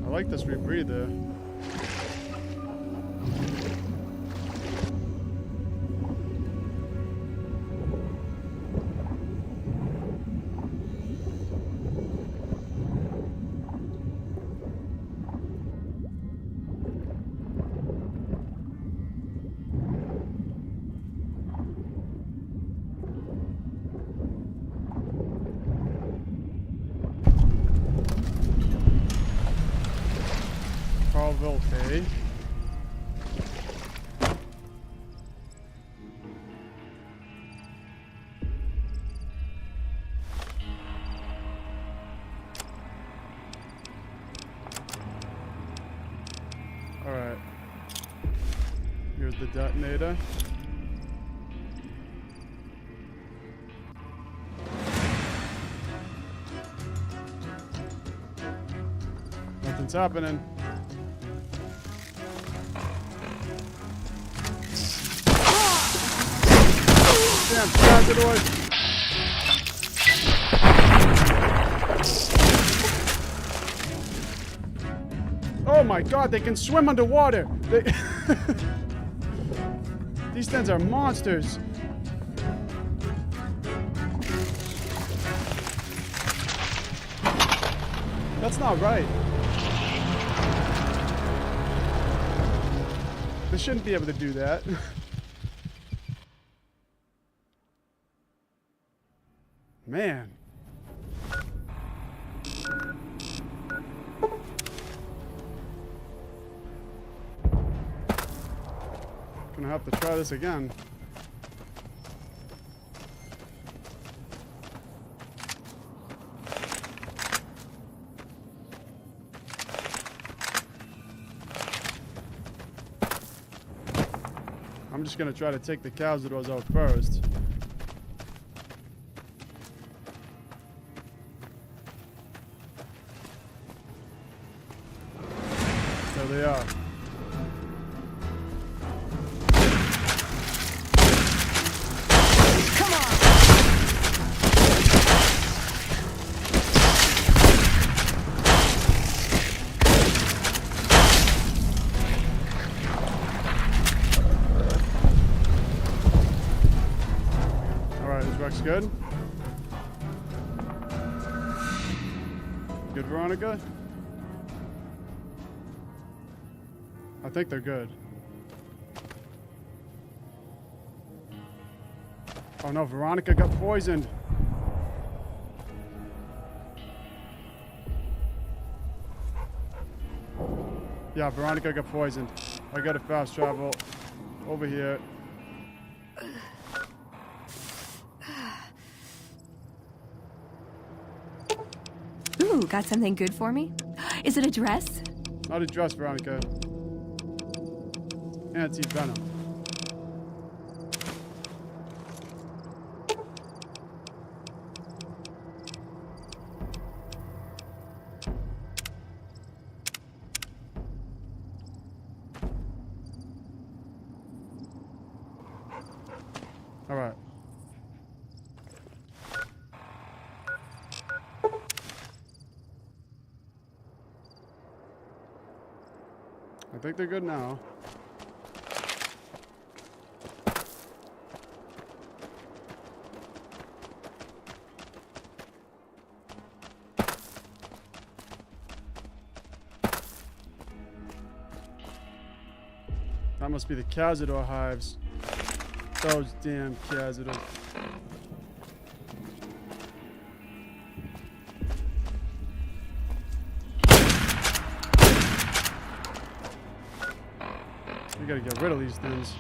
I like this rebreather. Okay. All right. Here's the detonator. Nothing's happening. Damn, Cazador. Oh my god, they can swim underwater. These things are monsters. That's not right. They shouldn't be able to do that. Man. Gonna have to try this again. I'm just gonna try to take the Cazadors out first. There they are. Come on! Alright, this Rex good? Good, Veronica? I think they're good. Oh no, Veronica got poisoned. Yeah, Veronica got poisoned. I gotta fast travel over here. Ooh, got something good for me? Is it a dress? Not a dress, Veronica. Anti-venom. All right. I think they're good now. That must be the Cazador hives. Those damn Cazadors. gotta get rid of these things.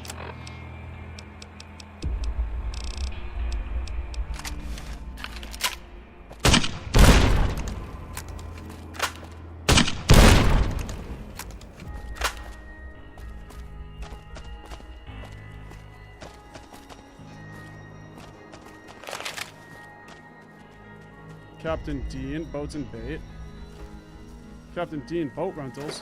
Captain Dean, boats and bait. Captain Dean, boat rentals.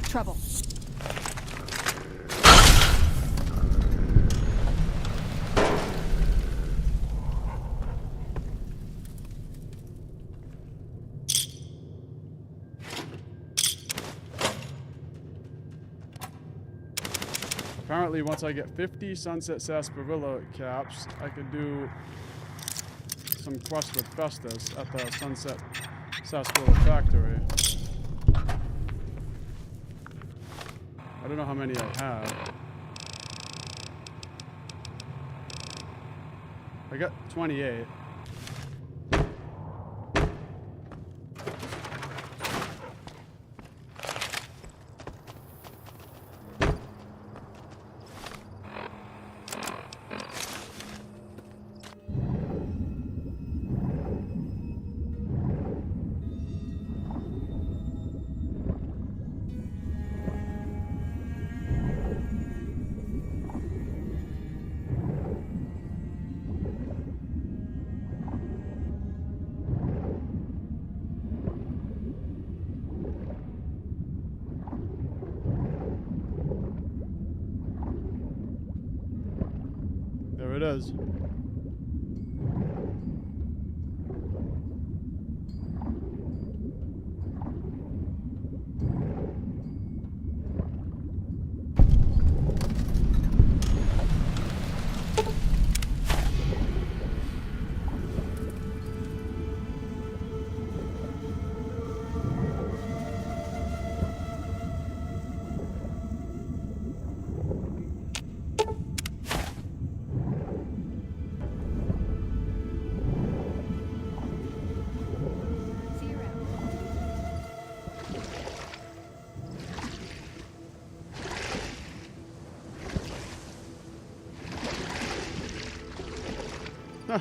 Trouble. Apparently, once I get 50 Sunset Sarsaparilla caps, I could do some quest with Festus at the Sunset Sarsaparilla factory. I don't know how many I have. I got 28. There it is.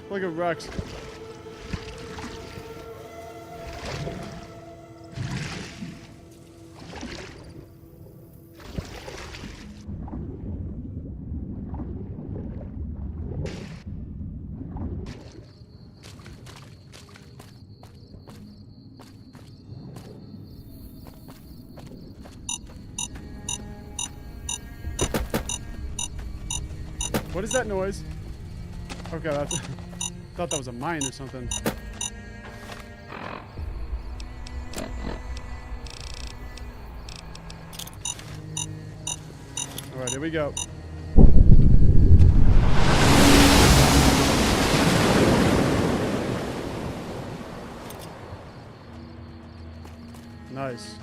Look at Rex. What is that noise? Okay, that's... thought that was a mine or something. All right, here we go. Nice.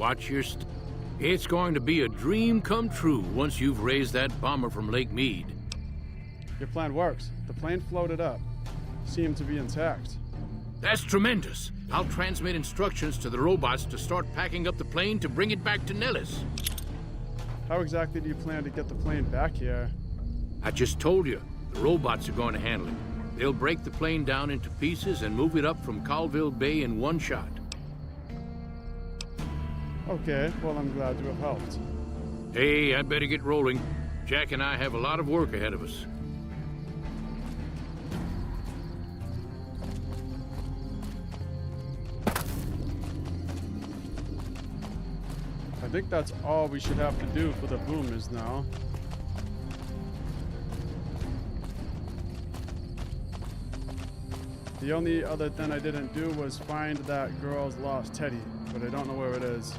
Watch your It's going to be a dream come true once you've raised that bomber from Lake Mead. Your plan works. The plane floated up. Seemed to be intact. That's tremendous. I'll transmit instructions to the robots to start packing up the plane to bring it back to Nellis. How exactly do you plan to get the plane back here? I just told you. The robots are going to handle it. They'll break the plane down into pieces and move it up from Colville Bay in one shot. Okay, well, I'm glad to have helped. Hey, I'd better get rolling. Jack and I have a lot of work ahead of us. I think that's all we should have to do for the boomers now. The only other thing I didn't do was find that girl's lost teddy, but I don't know where it is.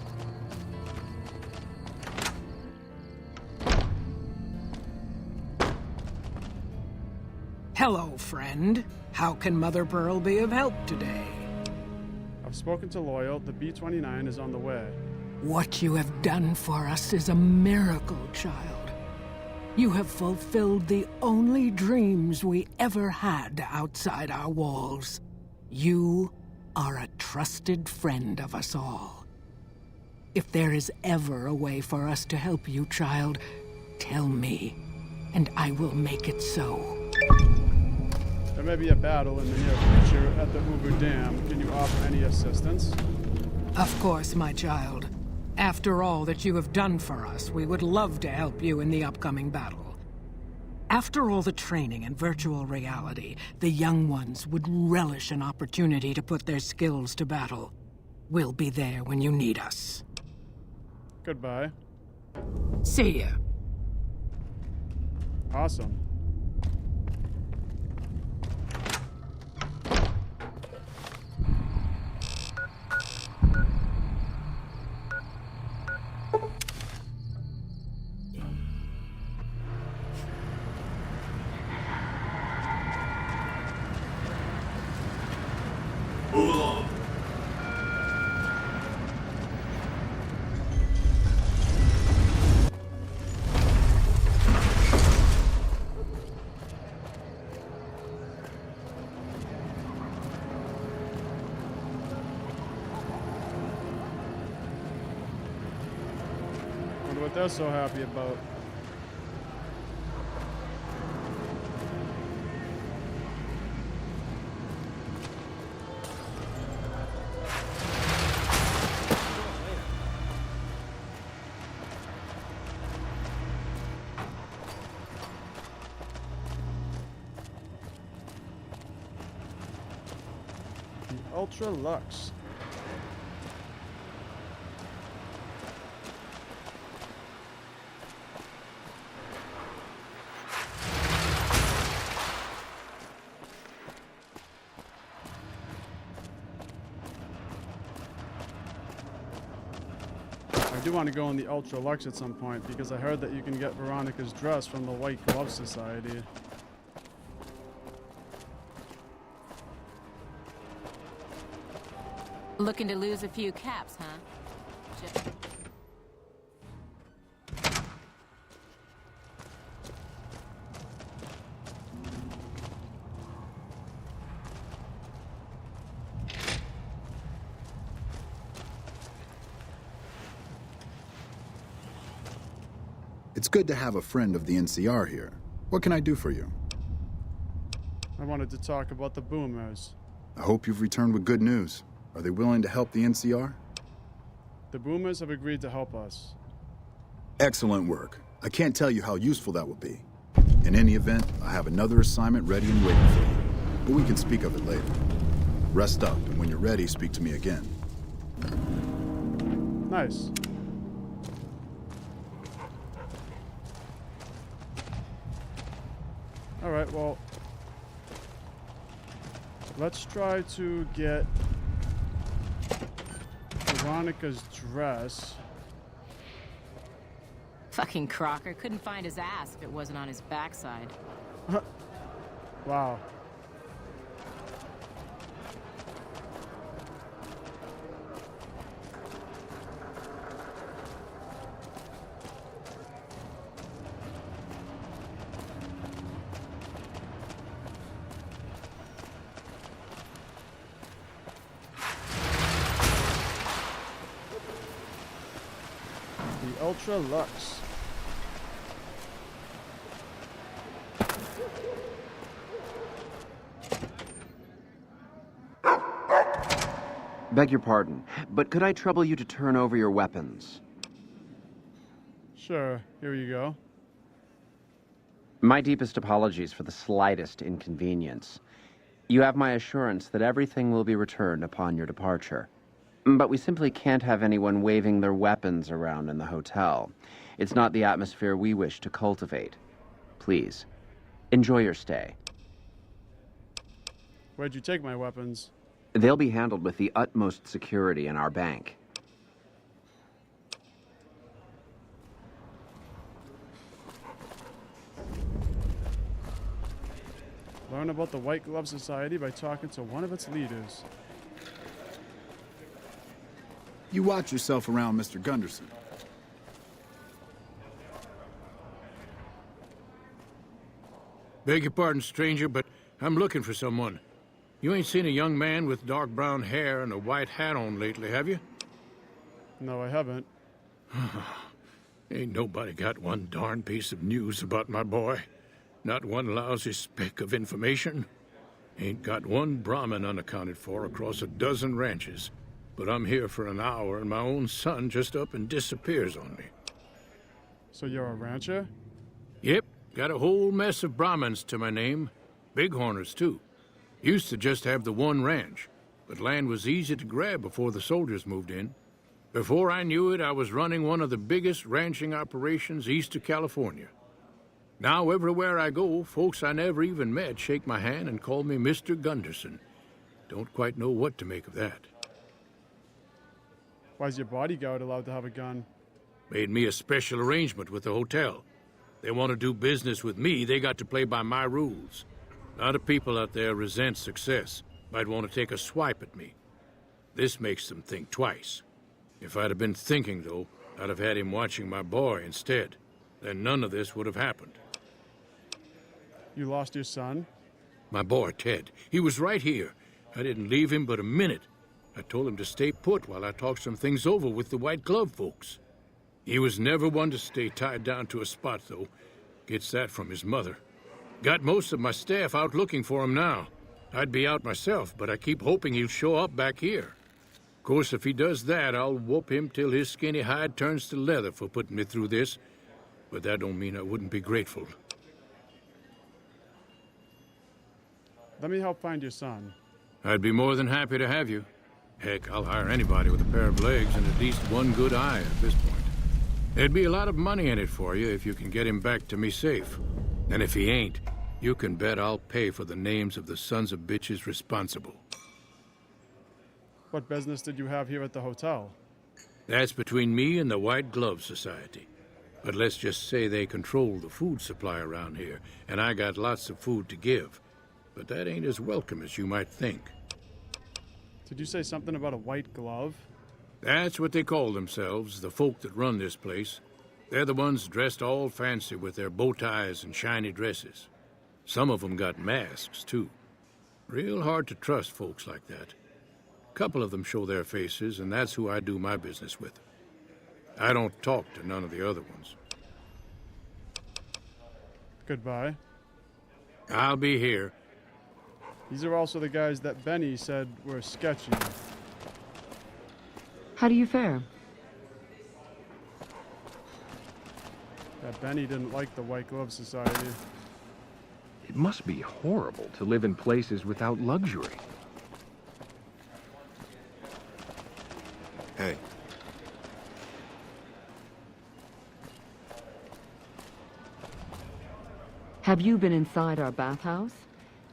Hello, friend. How can Mother Pearl be of help today? I've spoken to Loyal. The B-29 is on the way. What you have done for us is a miracle, child. You have fulfilled the only dreams we ever had outside our walls. You are a trusted friend of us all. If there is ever a way for us to help you, child, tell me, and I will make it so. There may be a battle in the near future at the Hoover Dam. Can you offer any assistance? Of course, my child. After all that you have done for us, we would love to help you in the upcoming battle. After all the training in virtual reality, the young ones would relish an opportunity to put their skills to battle. We'll be there when you need us. Goodbye. See ya. Awesome. Wonder what they're so happy about. The Ultra Lux. I do want to go in the Ultra Lux at some point because I heard that you can get Veronica's dress from the White Glove Society. Looking to lose a few caps, huh? It's good to have a friend of the NCR here. What can I do for you? I wanted to talk about the boomers. I hope you've returned with good news. Are they willing to help the NCR? The boomers have agreed to help us. Excellent work. I can't tell you how useful that will be. In any event, I have another assignment ready and waiting for you. But we can speak of it later. Rest up, and when you're ready, speak to me again. Nice. Alright, well, let's try to get Veronica's dress. Fucking Crocker couldn't find his ass if it wasn't on his backside. Wow. The Ultra Lux. Beg your pardon, but could I trouble you to turn over your weapons? Sure, here you go. My deepest apologies for the slightest inconvenience. You have my assurance that everything will be returned upon your departure. But we simply can't have anyone waving their weapons around in the hotel. It's not the atmosphere we wish to cultivate. Please, enjoy your stay. Where'd you take my weapons? They'll be handled with the utmost security in our bank. Learn about the White Glove Society by talking to one of its leaders. You watch yourself around Mr. Gunderson. Beg your pardon, stranger, but I'm looking for someone. You ain't seen a young man with dark brown hair and a white hat on lately, have you? No, I haven't. Ain't nobody got one darn piece of news about my boy. Not one lousy speck of information. Ain't got one Brahmin unaccounted for across a dozen ranches. But I'm here for an hour and my own son just up and disappears on me. So you're a rancher? Yep, got a whole mess of Brahmins to my name. Bighorners, too. Used to just have the one ranch, but land was easy to grab before the soldiers moved in. Before I knew it, I was running one of the biggest ranching operations east of California. Now, everywhere I go, folks I never even met shake my hand and call me Mr. Gunderson. Don't quite know what to make of that. Why's your bodyguard allowed to have a gun? Made me a special arrangement with the hotel. They want to do business with me, they got to play by my rules. A lot of people out there resent success. Might want to take a swipe at me. This makes them think twice. If I'd have been thinking, though, I'd have had him watching my boy instead. Then none of this would have happened. You lost your son? My boy, Ted. He was right here. I didn't leave him but a minute. I told him to stay put while I talked some things over with the White Glove folks. He was never one to stay tied down to a spot, though. Gets that from his mother. Got most of my staff out looking for him now. I'd be out myself, but I keep hoping he'll show up back here. Of course, if he does that, I'll whoop him till his skinny hide turns to leather for putting me through this. But that don't mean I wouldn't be grateful. Let me help find your son. I'd be more than happy to have you. Heck, I'll hire anybody with a pair of legs and at least one good eye at this point. There'd be a lot of money in it for you if you can get him back to me safe. And if he ain't, you can bet I'll pay for the names of the sons of bitches responsible. What business did you have here at the hotel? That's between me and the White Glove Society. But let's just say they control the food supply around here, and I got lots of food to give. But that ain't as welcome as you might think. Did you say something about a white glove? That's what they call themselves, the folk that run this place. They're the ones dressed all fancy with their bow ties and shiny dresses. Some of them got masks, too. Real hard to trust folks like that. A couple of them show their faces, and that's who I do my business with. I don't talk to none of the other ones. Goodbye. I'll be here. These are also the guys that Benny said were sketchy. How do you fare? That Benny didn't like the White Glove Society. It must be horrible to live in places without luxury. Hey. Have you been inside our bathhouse?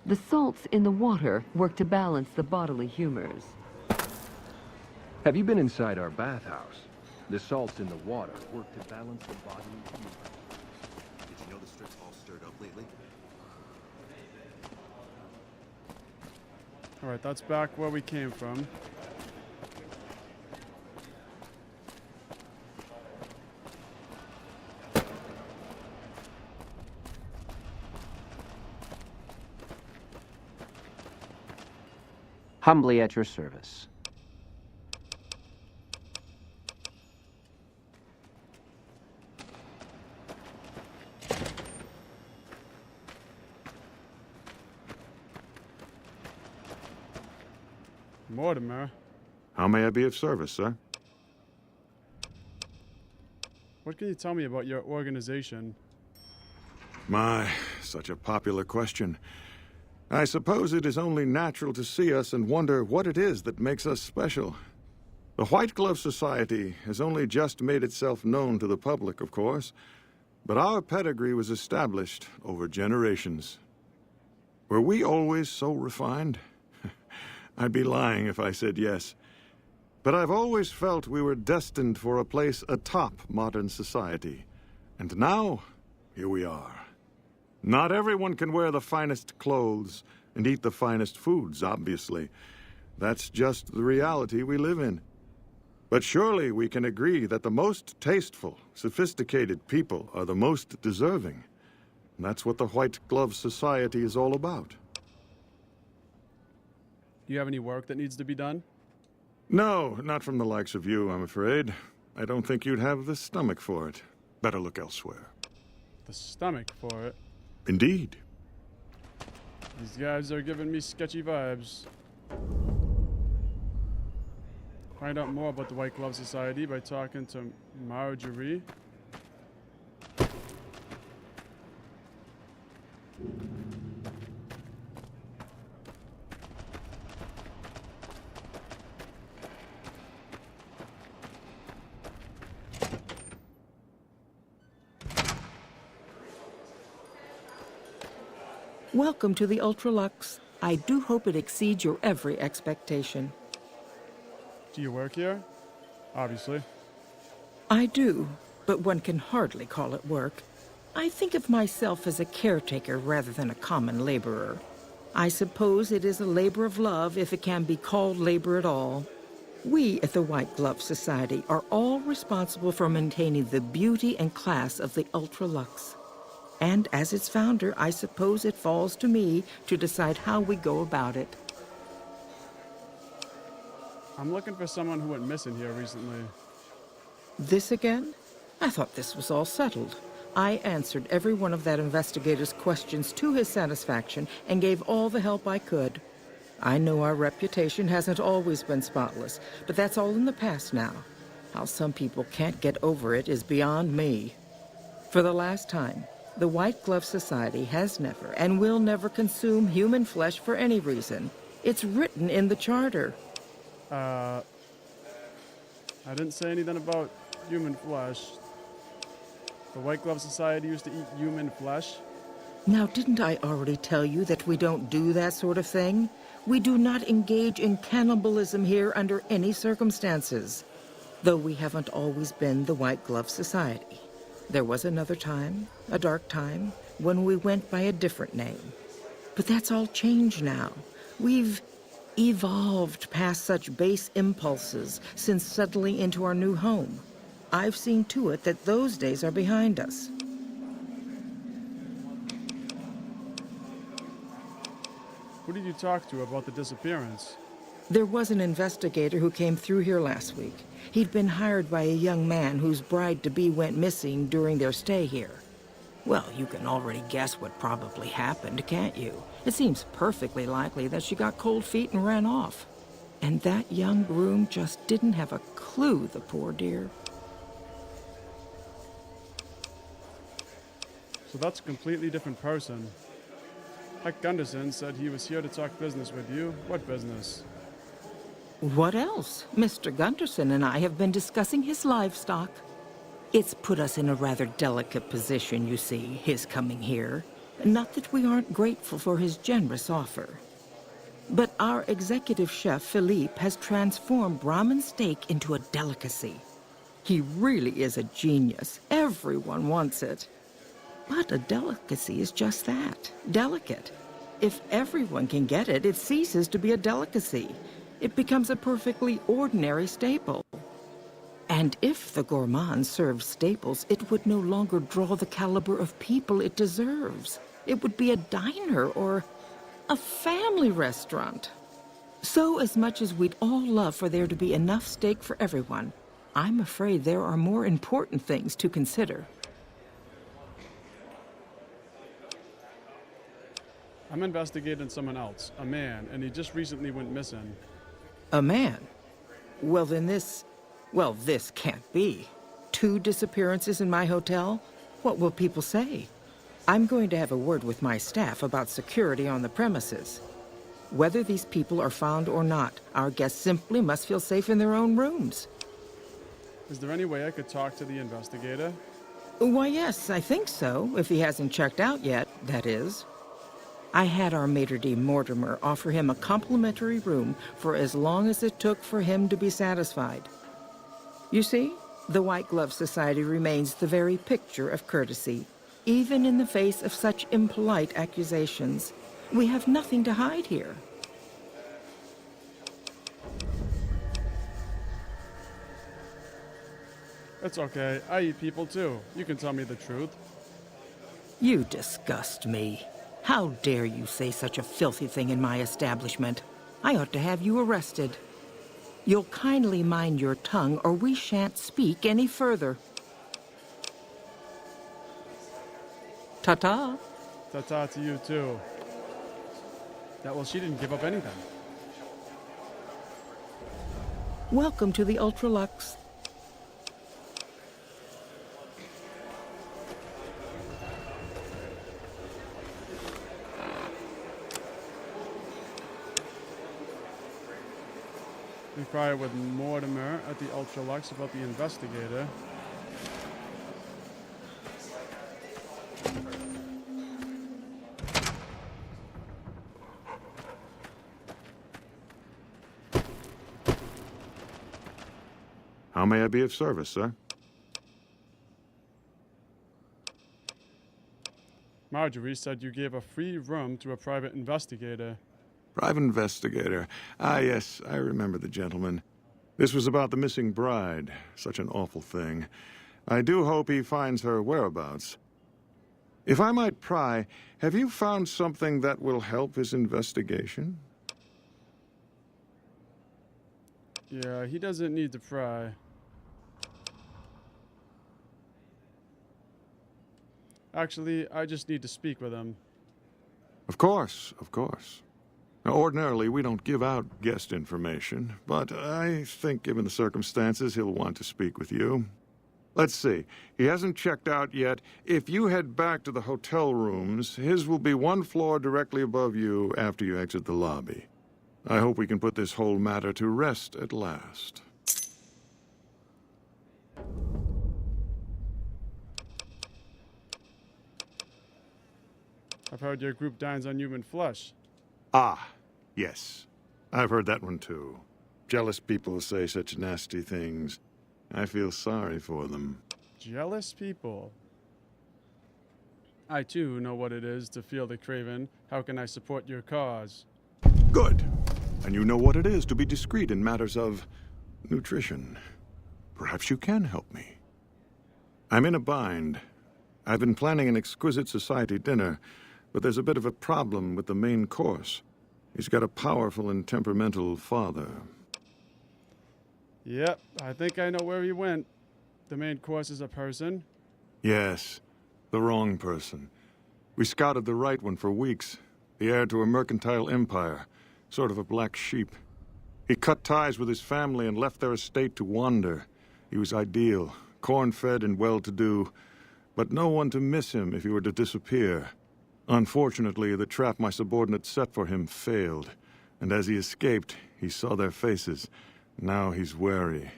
The salts in the water work to balance the bodily humors. Have you been inside our bathhouse? The salts in the water work to balance the bodily humors. Did you know the strip's all stirred up lately? Alright, that's back where we came from. Humbly at your service. Mortimer, How may I be of service, sir? what can you tell me about your organization? My, such a popular question. I suppose it is only natural to see us and wonder what it is that makes us special. The White Glove Society has only just made itself known to the public, of course, but our pedigree was established over generations. Were we always so refined? I'd be lying if I said yes. But I've always felt we were destined for a place atop modern society. And now, here we are. Not everyone can wear the finest clothes and eat the finest foods, obviously. That's just the reality we live in. But surely we can agree that the most tasteful, sophisticated people are the most deserving. And that's what the White Glove Society is all about. Do you have any work that needs to be done? No, not from the likes of you, I'm afraid. I don't think you'd have the stomach for it. Better look elsewhere. The stomach for it? Indeed. These guys are giving me sketchy vibes. Find out more about the White Glove Society by talking to Marjorie. Welcome to the Ultralux. I do hope it exceeds your every expectation. Do you work here? Obviously. I do, but one can hardly call it work. I think of myself as a caretaker rather than a common laborer. I suppose it is a labor of love if it can be called labor at all. We at the White Glove Society are all responsible for maintaining the beauty and class of the Ultralux. And as its founder, I suppose it falls to me to decide how we go about it. I'm looking for someone who went missing here recently. This again? I thought this was all settled. I answered every one of that investigator's questions to his satisfaction and gave all the help I could. I know our reputation hasn't always been spotless, but that's all in the past now. How some people can't get over it is beyond me. For the last time, the White Glove Society has never and will never consume human flesh for any reason. It's written in the charter. I didn't say anything about human flesh. The White Glove Society used to eat human flesh. Now, didn't I already tell you that we don't do that sort of thing? We do not engage in cannibalism here under any circumstances. Though we haven't always been the White Glove Society. There was another time, a dark time, when we went by a different name. But that's all changed now. We've evolved past such base impulses since settling into our new home. I've seen to it that those days are behind us. Who did you talk to about the disappearance? There was an investigator who came through here last week. He'd been hired by a young man whose bride-to-be went missing during their stay here. Well, you can already guess what probably happened, can't you? It seems perfectly likely that she got cold feet and ran off. And that young groom just didn't have a clue, the poor dear. So that's a completely different person. Heck Gunderson said he was here to talk business with you. What business? What else? Mr. Gunderson and I have been discussing his livestock. It's put us in a rather delicate position, you see, his coming here. Not that we aren't grateful for his generous offer. But our executive chef, Philippe, has transformed Brahmin steak into a delicacy. He really is a genius. Everyone wants it. But a delicacy is just that, delicate. If everyone can get it, it ceases to be a delicacy. It becomes a perfectly ordinary staple. And if the gourmand served staples, it would no longer draw the caliber of people it deserves. It would be a diner or a family restaurant. So as much as we'd all love for there to be enough steak for everyone, I'm afraid there are more important things to consider. I'm investigating someone else, a man, and he just recently went missing. A man? Well, then this can't be. 2 disappearances in my hotel? What will people say? I'm going to have a word with my staff about security on the premises. Whether these people are found or not, our guests simply must feel safe in their own rooms. Is there any way I could talk to the investigator? Why, yes, I think so, if he hasn't checked out yet, that is. I had our maitre d' Mortimer offer him a complimentary room for as long as it took for him to be satisfied. You see, the White Glove Society remains the very picture of courtesy, Even in the face of such impolite accusations, we have nothing to hide here. It's okay. I eat people too. You can tell me the truth. You disgust me. How dare you say such a filthy thing in my establishment? I ought to have you arrested. You'll kindly mind your tongue, or we shan't speak any further. Ta-ta. Ta-ta to you too. Well, she didn't give up anything. Welcome to the Ultralux. Inquire with Mortimer at the Ultralux about the investigator. How may I be of service, sir? Marjorie said you gave a free room to a private investigator. Private investigator. Ah, yes, I remember the gentleman. This was about the missing bride. Such an awful thing. I do hope he finds her whereabouts. If I might pry, have you found something that will help his investigation? Yeah, he doesn't need to pry. Actually, I just need to speak with him. Of course, of course. Now, ordinarily, we don't give out guest information, but I think given the circumstances, he'll want to speak with you. Let's see. He hasn't checked out yet. If you head back to the hotel rooms, his will be one floor directly above you after you exit the lobby. I hope we can put this whole matter to rest at last. I've heard your group dines on human flesh. Ah, yes. I've heard that one too. Jealous people say such nasty things. I feel sorry for them. Jealous people. I too know what it is to feel the craven. How can I support your cause? Good. And you know what it is to be discreet in matters of nutrition. Perhaps you can help me. I'm in a bind. I've been planning an exquisite society dinner, but there's a bit of a problem with the main course. He's got a powerful and temperamental father. Yep, I think I know where he went. The main course is a person? Yes, the wrong person. We scouted the right one for weeks. The heir to a mercantile empire, sort of a black sheep. He cut ties with his family and left their estate to wander. He was ideal, corn-fed and well-to-do, but no one to miss him if he were to disappear. Unfortunately, the trap my subordinates set for him failed, and as he escaped, he saw their faces. Now he's wary.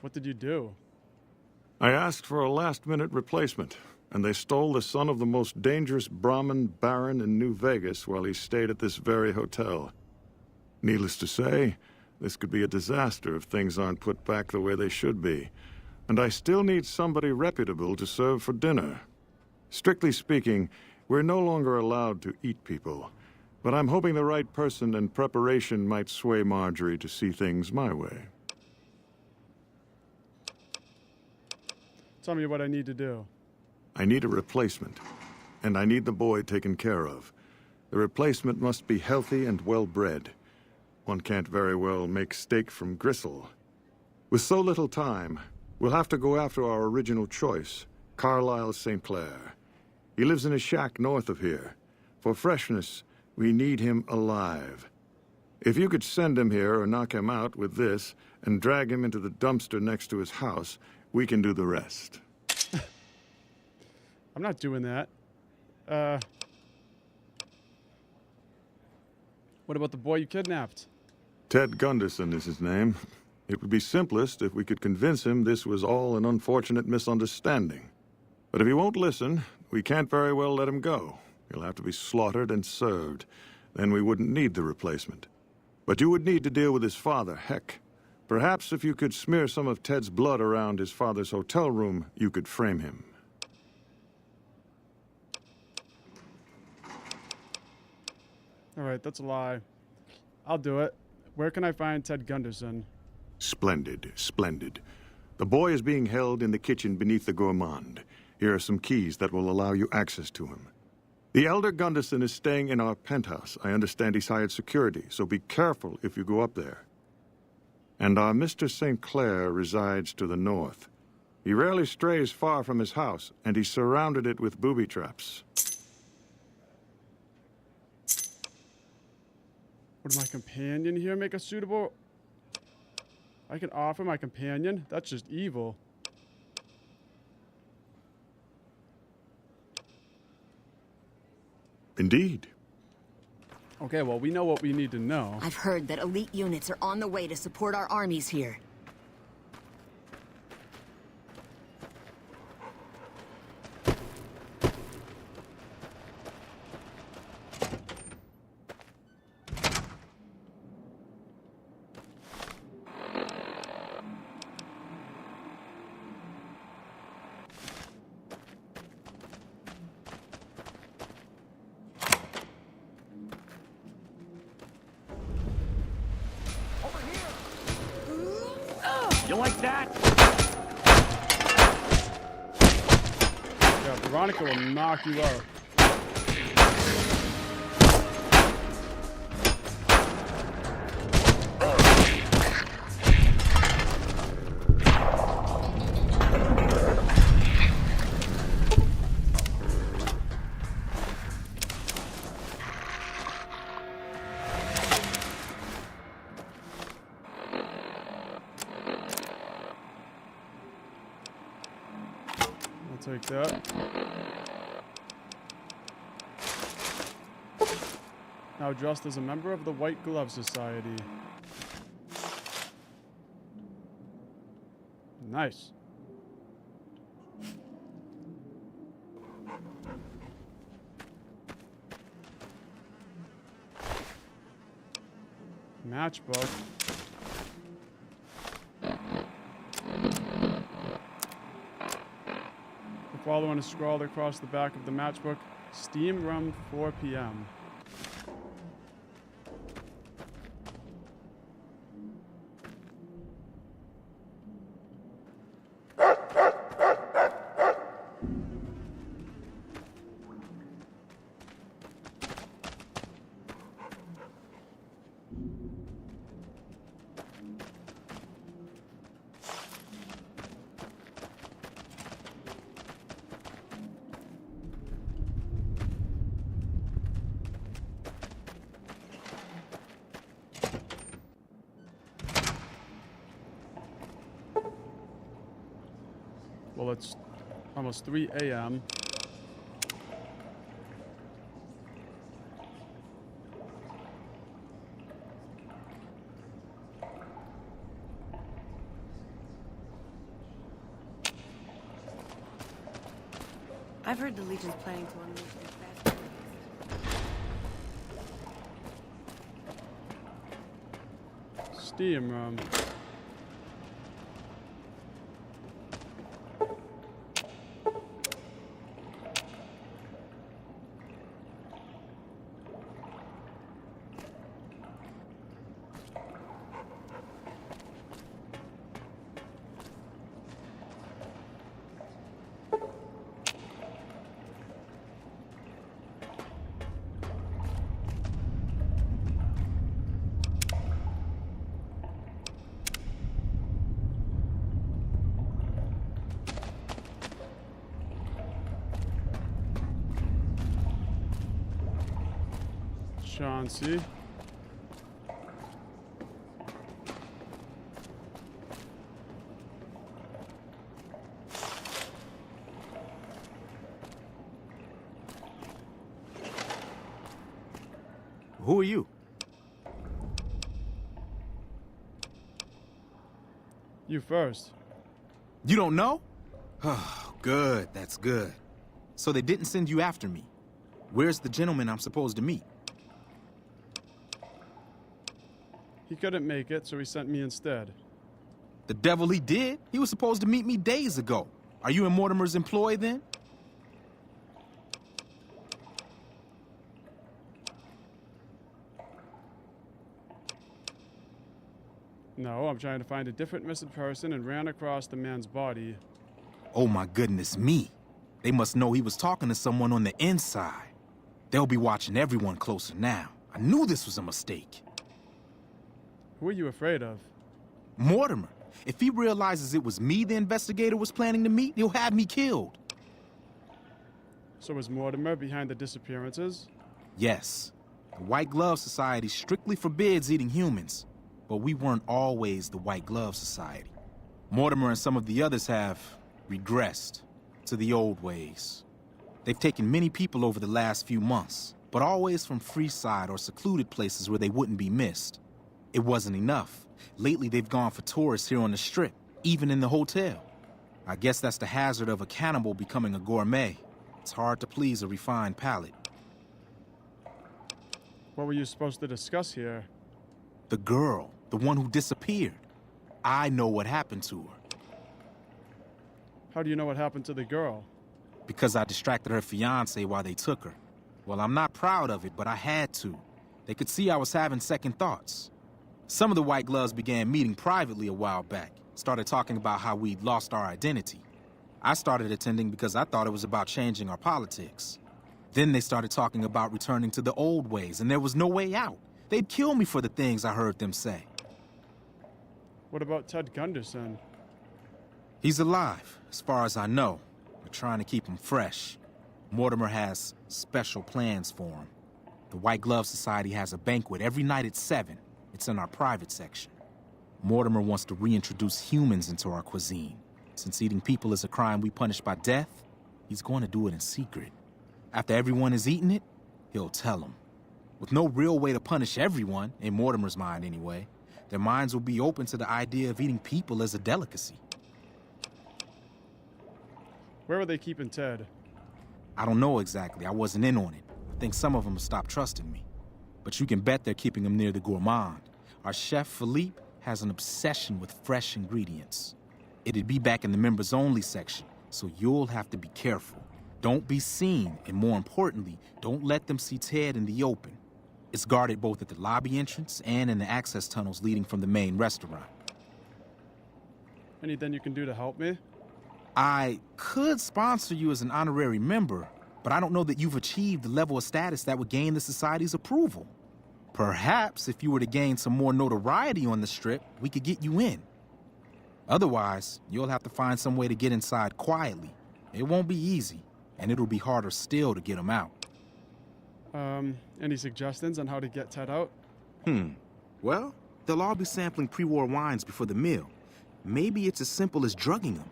What did you do? I asked for a last-minute replacement, and they stole the son of the most dangerous Brahmin baron in New Vegas while he stayed at this very hotel. Needless to say, this could be a disaster if things aren't put back the way they should be. And I still need somebody reputable to serve for dinner. Strictly speaking, we're no longer allowed to eat people. But I'm hoping the right person and preparation might sway Marjorie to see things my way. Tell me what I need to do. I need a replacement, and I need the boy taken care of. The replacement must be healthy and well-bred. One can't very well make steak from gristle. With so little time, we'll have to go after our original choice, Carlisle St. Clair. He lives in a shack north of here. For freshness, we need him alive. If you could send him here or knock him out with this and drag him into the dumpster next to his house, we can do the rest. I'm not doing that. What about the boy you kidnapped? Ted Gunderson is his name. It would be simplest if we could convince him this was all an unfortunate misunderstanding. But if he won't listen, we can't very well let him go. He'll have to be slaughtered and served. Then we wouldn't need the replacement. But you would need to deal with his father, Heck. Perhaps if you could smear some of Ted's blood around his father's hotel room, you could frame him. Alright, that's a lie. I'll do it. Where can I find Ted Gunderson? Splendid, splendid. The boy is being held in the kitchen beneath the gourmand. Here are some keys that will allow you access to him. The Elder Gunderson is staying in our penthouse. I understand he's hired security, so be careful if you go up there. And our Mr. St. Clair resides to the north. He rarely strays far from his house, and he's surrounded it with booby traps. Would my companion here make a suitable... I can offer my companion? That's just evil. Indeed. Okay, well, we know what we need to know. I've heard that elite units are on the way to support our armies here. You like that? Yeah, Veronica will knock you out. Take that. Now dressed as a member of the White Glove Society. Nice. Matchbook. Following is scrawled across the back of the matchbook, Steam Room 4 p.m. Well, it's almost 3 a.m. I've heard the Legion's planning to unleash their fast. Steam Room. Chauncey. Who are you? You first. You don't know? Oh, good. That's good. So they didn't send you after me. Where's the gentleman I'm supposed to meet? He couldn't make it, so he sent me instead. The devil he did? He was supposed to meet me days ago. Are you in Mortimer's employ then? No, I'm trying to find a different missing person and ran across the man's body. Oh my goodness me. They must know he was talking to someone on the inside. They'll be watching everyone closer now. I knew this was a mistake. Who are you afraid of? Mortimer. If he realizes it was me the investigator was planning to meet, he'll have me killed. So is Mortimer behind the disappearances? Yes. The White Glove Society strictly forbids eating humans, but we weren't always the White Glove Society. Mortimer and some of the others have regressed to the old ways. They've taken many people over the last few months, but always from Freeside or secluded places where they wouldn't be missed. It wasn't enough. Lately, they've gone for tourists here on the Strip, even in the hotel. I guess that's the hazard of a cannibal becoming a gourmet. It's hard to please a refined palate. What were you supposed to discuss here? The girl, the one who disappeared. I know what happened to her. How do you know what happened to the girl? Because I distracted her fiancé while they took her. Well, I'm not proud of it, but I had to. They could see I was having second thoughts. Some of the White Gloves began meeting privately a while back, started talking about how we'd lost our identity. I started attending because I thought it was about changing our politics. Then they started talking about returning to the old ways, and there was no way out. They'd kill me for the things I heard them say. What about Ted Gunderson? He's alive, as far as I know. We're trying to keep him fresh. Mortimer has special plans for him. The White Glove Society has a banquet every night at 7. It's in our private section. Mortimer wants to reintroduce humans into our cuisine. Since eating people is a crime we punish by death, he's going to do it in secret. After everyone has eaten it, he'll tell them. With no real way to punish everyone, in Mortimer's mind anyway, their minds will be open to the idea of eating people as a delicacy. Where are they keeping Ted? I don't know exactly. I wasn't in on it. I think some of them have stopped trusting me. But you can bet they're keeping him near the gourmand. Our chef, Philippe, has an obsession with fresh ingredients. It'd be back in the members-only section, so you'll have to be careful. Don't be seen, and more importantly, don't let them see Ted in the open. It's guarded both at the lobby entrance and in the access tunnels leading from the main restaurant. Anything you can do to help me? I could sponsor you as an honorary member, but I don't know that you've achieved the level of status that would gain the Society's approval. Perhaps if you were to gain some more notoriety on the Strip, we could get you in. Otherwise, you'll have to find some way to get inside quietly. It won't be easy, and it'll be harder still to get him out. Any suggestions on how to get Ted out? Well, they'll all be sampling pre-war wines before the meal. Maybe it's as simple as drugging them.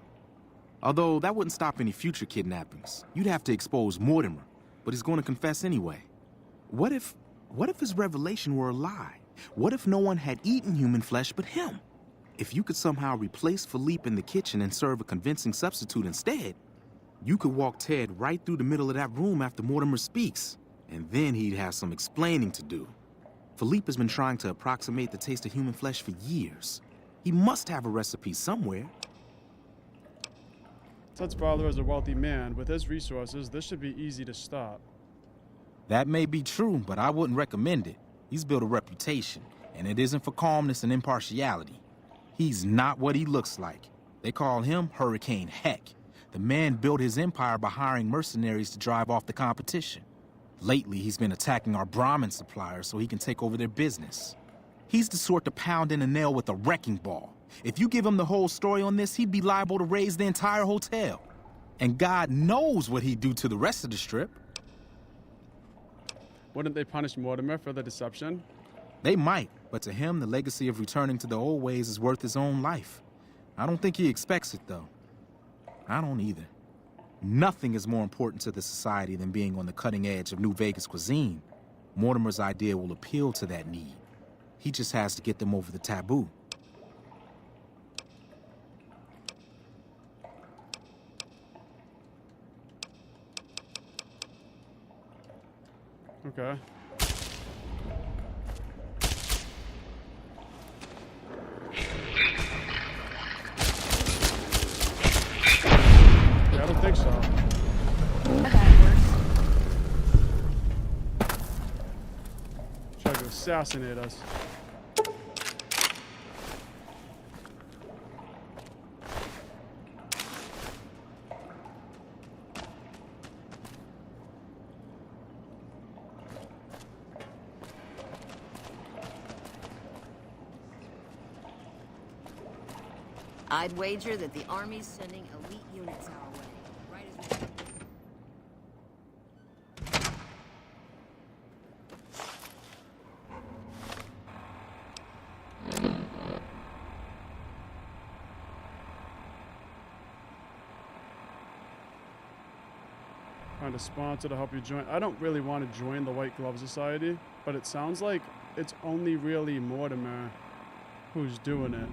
Although that wouldn't stop any future kidnappings. You'd have to expose Mortimer, but he's going to confess anyway. What if his revelation were a lie? What if no one had eaten human flesh but him? If you could somehow replace Philippe in the kitchen and serve a convincing substitute instead, you could walk Ted right through the middle of that room after Mortimer speaks, and then he'd have some explaining to do. Philippe has been trying to approximate the taste of human flesh for years. He must have a recipe somewhere. Ted's father is a wealthy man. With his resources, this should be easy to stop. That may be true, but I wouldn't recommend it. He's built a reputation, and it isn't for calmness and impartiality. He's not what he looks like. They call him Hurricane Heck. The man built his empire by hiring mercenaries to drive off the competition. Lately, he's been attacking our Brahmin suppliers so he can take over their business. He's the sort to pound in a nail with a wrecking ball. If you give him the whole story on this, he'd be liable to raise the entire hotel. And God knows what he'd do to the rest of the Strip. Wouldn't they punish Mortimer for the deception? They might, but to him, the legacy of returning to the old ways is worth his own life. I don't think he expects it, though. I don't either. Nothing is more important to the Society than being on the cutting edge of New Vegas cuisine. Mortimer's idea will appeal to that need. He just has to get them over the taboo. Okay. Yeah, I don't think so. Try to assassinate us. I'd wager that the Army's sending elite units our way. Right as we... Find a sponsor to help you join. I don't really want to join the White Glove Society, but it sounds like it's only really Mortimer who's doing it.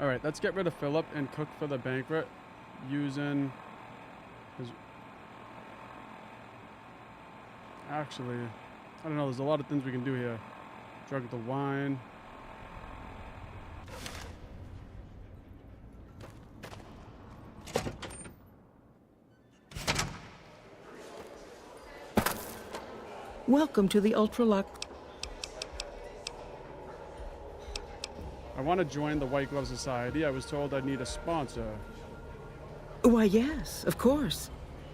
All right, let's get rid of Philip and cook for the banquet using his... Actually, I don't know, there's a lot of things we can do here. Drug the wine. Welcome to the Ultralux. I want to join the White Glove Society. I was told I'd need a sponsor. Why, yes, of course.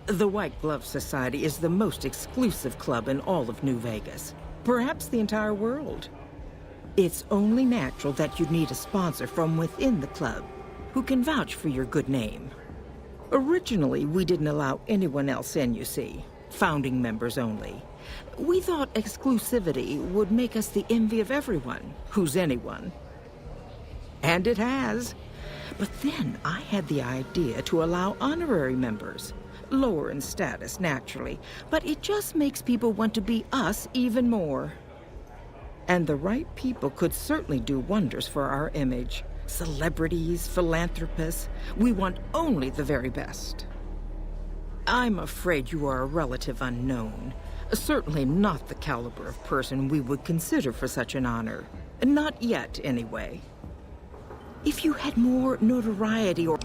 The White Glove Society is the most exclusive club in all of New Vegas. Perhaps the entire world. It's only natural that you'd need a sponsor from within the club who can vouch for your good name. Originally, we didn't allow anyone else in, you see. Founding members only. We thought exclusivity would make us the envy of everyone who's anyone. And it has. But then I had the idea to allow honorary members. Lower in status, naturally, but it just makes people want to be us even more. And the right people could certainly do wonders for our image. Celebrities, philanthropists, we want only the very best. I'm afraid you are a relative unknown. Certainly not the caliber of person we would consider for such an honor. Not yet, anyway. If you had more notoriety or...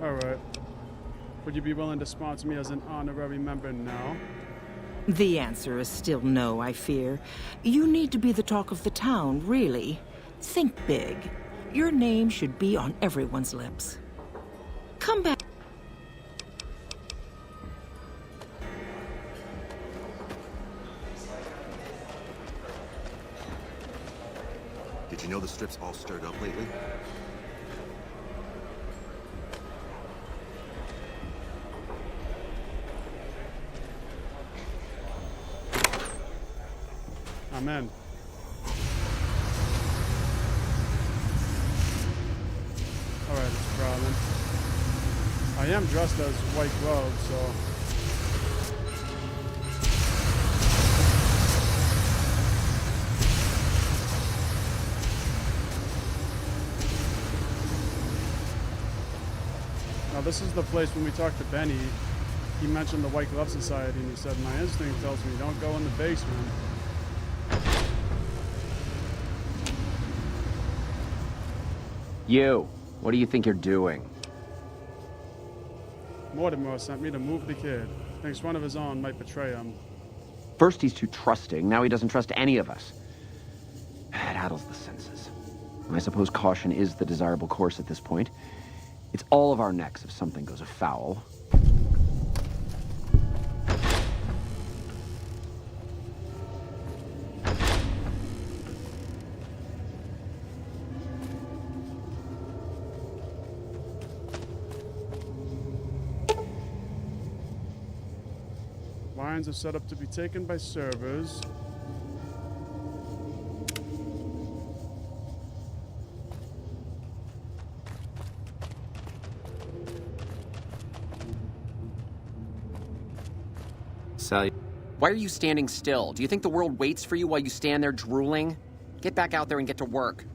All right. Would you be willing to sponsor me as an honorary member now? The answer is still no, I fear. You need to be the talk of the town, really. Think big. Your name should be on everyone's lips. Come back. Did you know the strip's all stirred up lately? Amen. Alright, it's crawling. I am dressed as White Glove, so... Now this is the place when we talked to Benny, he mentioned the White Glove Society and he said, my instinct tells me don't go in the basement. You, what do you think you're doing? Mortimer sent me to move the kid. Thinks one of his own might betray him. First he's too trusting, now he doesn't trust any of us. It addles the senses. I suppose caution is the desirable course at this point. It's all of our necks if something goes afoul. Lines are set up to be taken by servers. Sally. Why are you standing still? Do you think the world waits for you while you stand there drooling? Get back out there and get to work.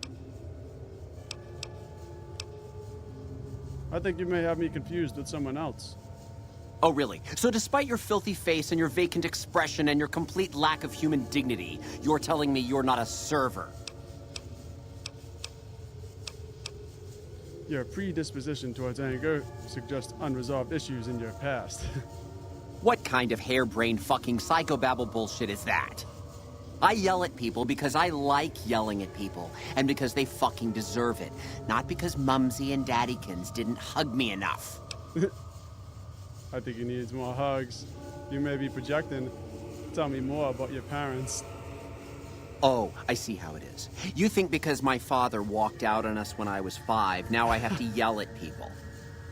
I think you may have me confused with someone else. Oh, really? So despite your filthy face and your vacant expression and your complete lack of human dignity, you're telling me you're not a server? Your predisposition towards anger suggests unresolved issues in your past. What kind of harebrained fucking psychobabble bullshit is that? I yell at people because I like yelling at people, and because they fucking deserve it. Not because Mumsy and Daddykins didn't hug me enough. I think he needs more hugs. You may be projecting. Tell me more about your parents. Oh, I see how it is. You think because my father walked out on us when I was 5, now I have to yell at people.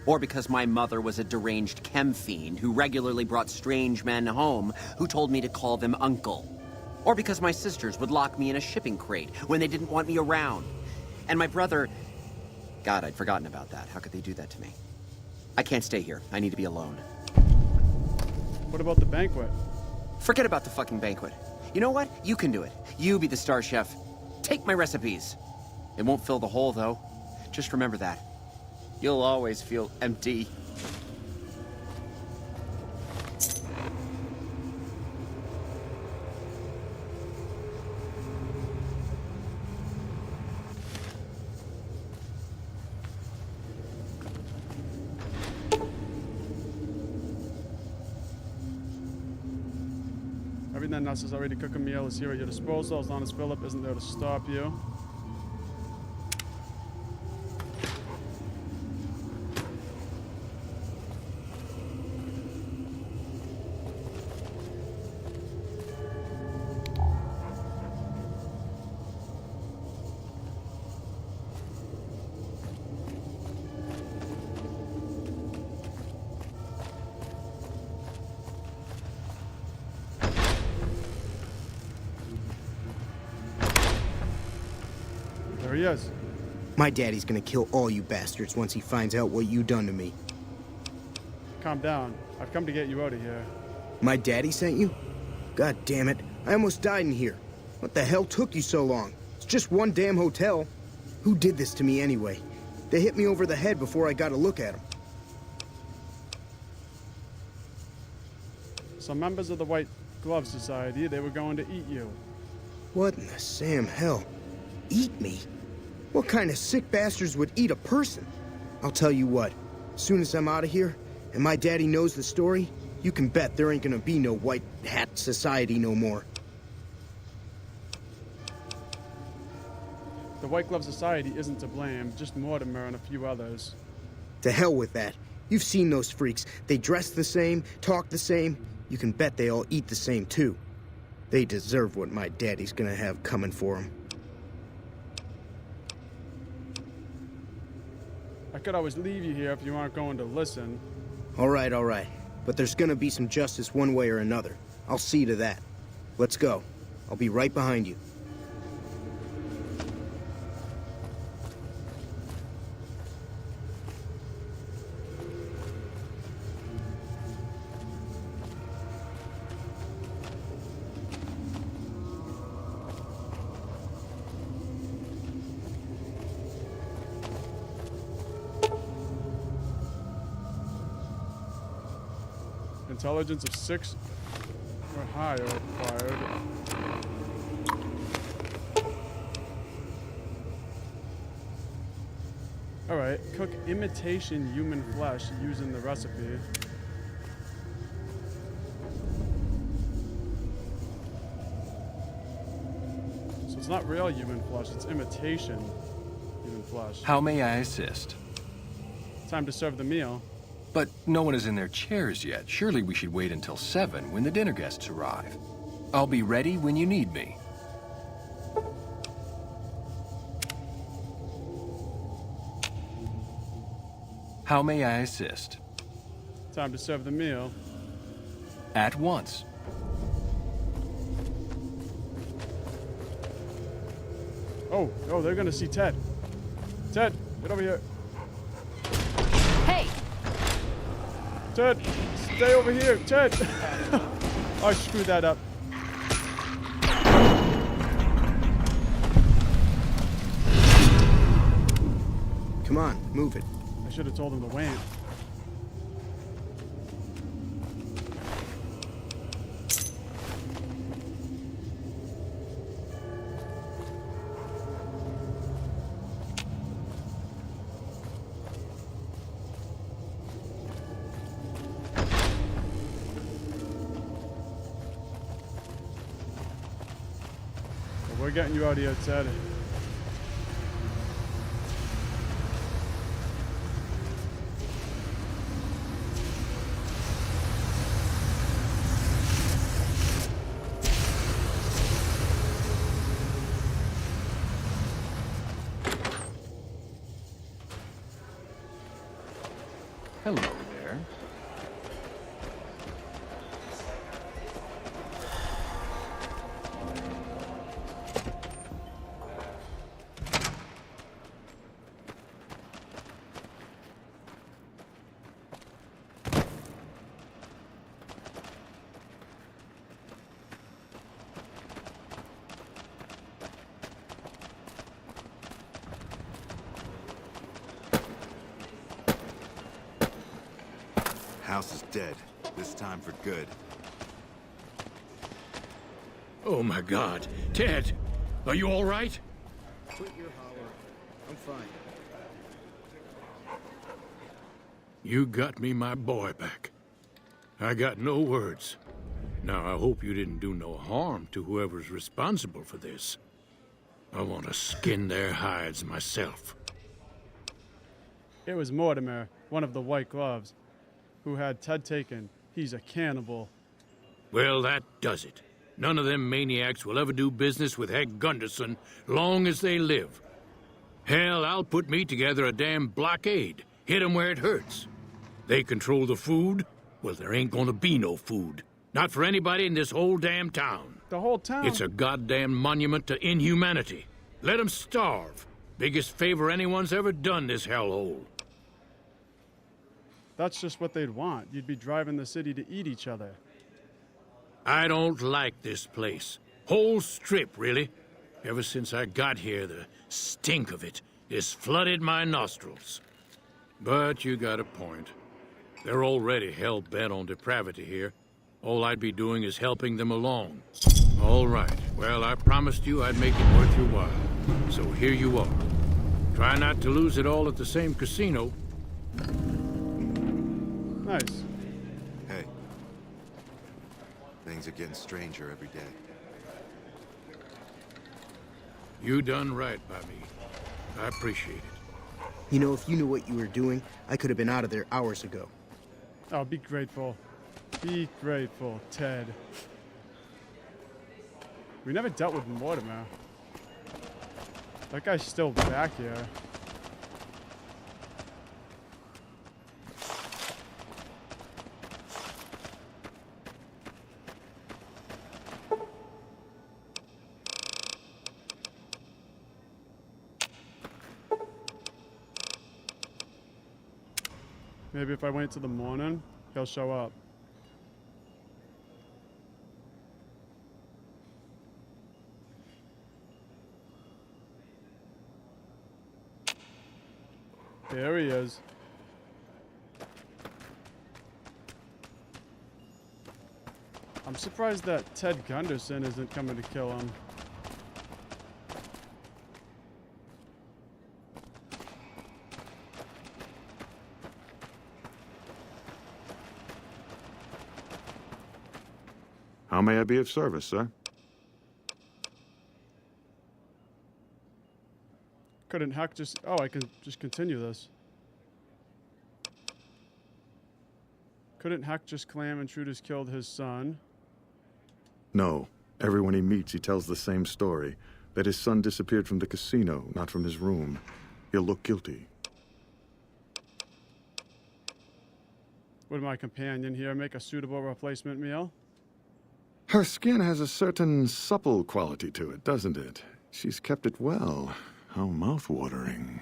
Or because my mother was a deranged chem fiend who regularly brought strange men home who told me to call them uncle. Or because my sisters would lock me in a shipping crate when they didn't want me around. And my brother... God, I'd forgotten about that. How could they do that to me? I can't stay here. I need to be alone. What about the banquet? Forget about the fucking banquet. You know what? You can do it. You be the star chef. Take my recipes. It won't fill the hole, though. Just remember that. You'll always feel empty. Everything necessary to cook a meal is here at your disposal as long as Philip isn't there to stop you. There he is. My daddy's gonna kill all you bastards once he finds out what you done to me. Calm down. I've come to get you out of here. My daddy sent you? God damn it. I almost died in here. What the hell took you so long? It's just one damn hotel. Who did this to me anyway? They hit me over the head before I got a look at them. Some members of the White Glove Society, they were going to eat you. What in the Sam hell? Eat me? What kind of sick bastards would eat a person? I'll tell you what, as soon as I'm out of here, and my daddy knows the story, you can bet there ain't gonna be no White Hat Society no more. The White Glove Society isn't to blame, just Mortimer and a few others. To hell with that. You've seen those freaks. They dress the same, talk the same. You can bet they all eat the same too. They deserve what my daddy's gonna have coming for them. I could always leave you here if you aren't going to listen. All right. But there's gonna be some justice one way or another. I'll see to that. Let's go. I'll be right behind you. Intelligence of 6 or higher required. Alright, cook imitation human flesh using the recipe. So it's not real human flesh, it's imitation human flesh. How may I assist? Time to serve the meal. But no one is in their chairs yet. Surely we should wait until 7 when the dinner guests arrive. I'll be ready when you need me. How may I assist? Time to serve the meal. At once. Oh, they're gonna see Ted. Ted, get over here. Hey! Ted, stay over here, Ted. Oh, I screwed that up. Come on, move it. I should have told him to wait. We're getting you out of here, Ted. Hello there. House is dead. This time for good. Oh my God. Ted, are you all right? Quit your holler. I'm fine. You got me my boy back. I got no words. Now, I hope you didn't do no harm to whoever's responsible for this. I want to skin their hides myself. It was Mortimer, one of the White Gloves, who had Ted taken. He's a cannibal. Well, that does it. None of them maniacs will ever do business with Hank Gunderson long as they live. Hell, I'll put me together a damn blockade. Hit 'em where it hurts. They control the food. Well, there ain't gonna be no food. Not for anybody in this whole damn town. The whole town? It's a goddamn monument to inhumanity. Let 'em starve. Biggest favor anyone's ever done this hellhole. That's just what they'd want. You'd be driving the city to eat each other. I don't like this place. Whole strip, really. Ever since I got here, the stink of it has flooded my nostrils. But you got a point. They're already hell-bent on depravity here. All I'd be doing is helping them along. All right. Well, I promised you I'd make it worth your while. So here you are. Try not to lose it all at the same casino. Nice. Hey. Things are getting stranger every day. You done right by me. I appreciate it. You know, if you knew what you were doing, I could have been out of there hours ago. Oh, be grateful. Be grateful, Ted. We never dealt with Mortimer. That guy's still back here. Maybe if I wait till the morning, he'll show up. There he is. I'm surprised that Ted Gunderson isn't coming to kill him. How may I be of service, sir? Couldn't Hack just... Oh, I can just continue this. Couldn't Hack just claim Intruders killed his son? No. Everyone he meets, he tells the same story. That his son disappeared from the casino, not from his room. He'll look guilty. Would my companion here make a suitable replacement meal? Her skin has a certain supple quality to it, doesn't it? She's kept it well. How mouth-watering.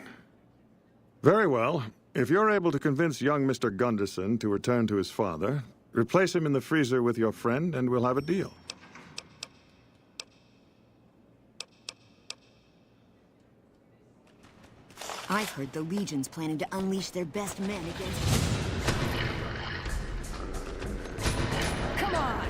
Very well. If you're able to convince young Mr. Gunderson to return to his father, replace him in the freezer with your friend, and we'll have a deal. I've heard the Legion's planning to unleash their best men against... Come on!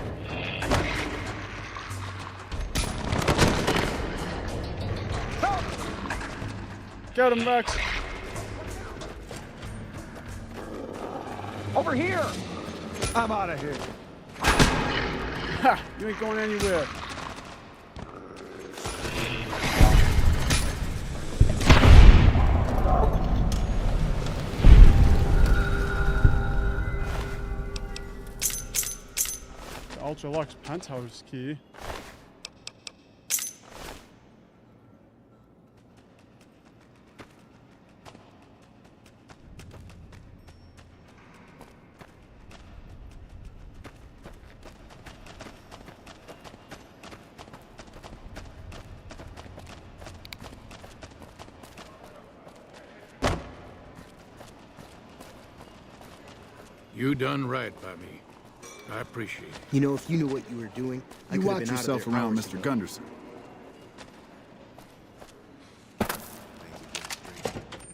Get him, Rex! Over here! I'm out of here. Ha! You ain't going anywhere. The Ultra-Lux penthouse key. You done right by me. I appreciate it. You know, if you knew what you were doing, I You could have watch been yourself out of there around hours Mr. ago. Gunderson.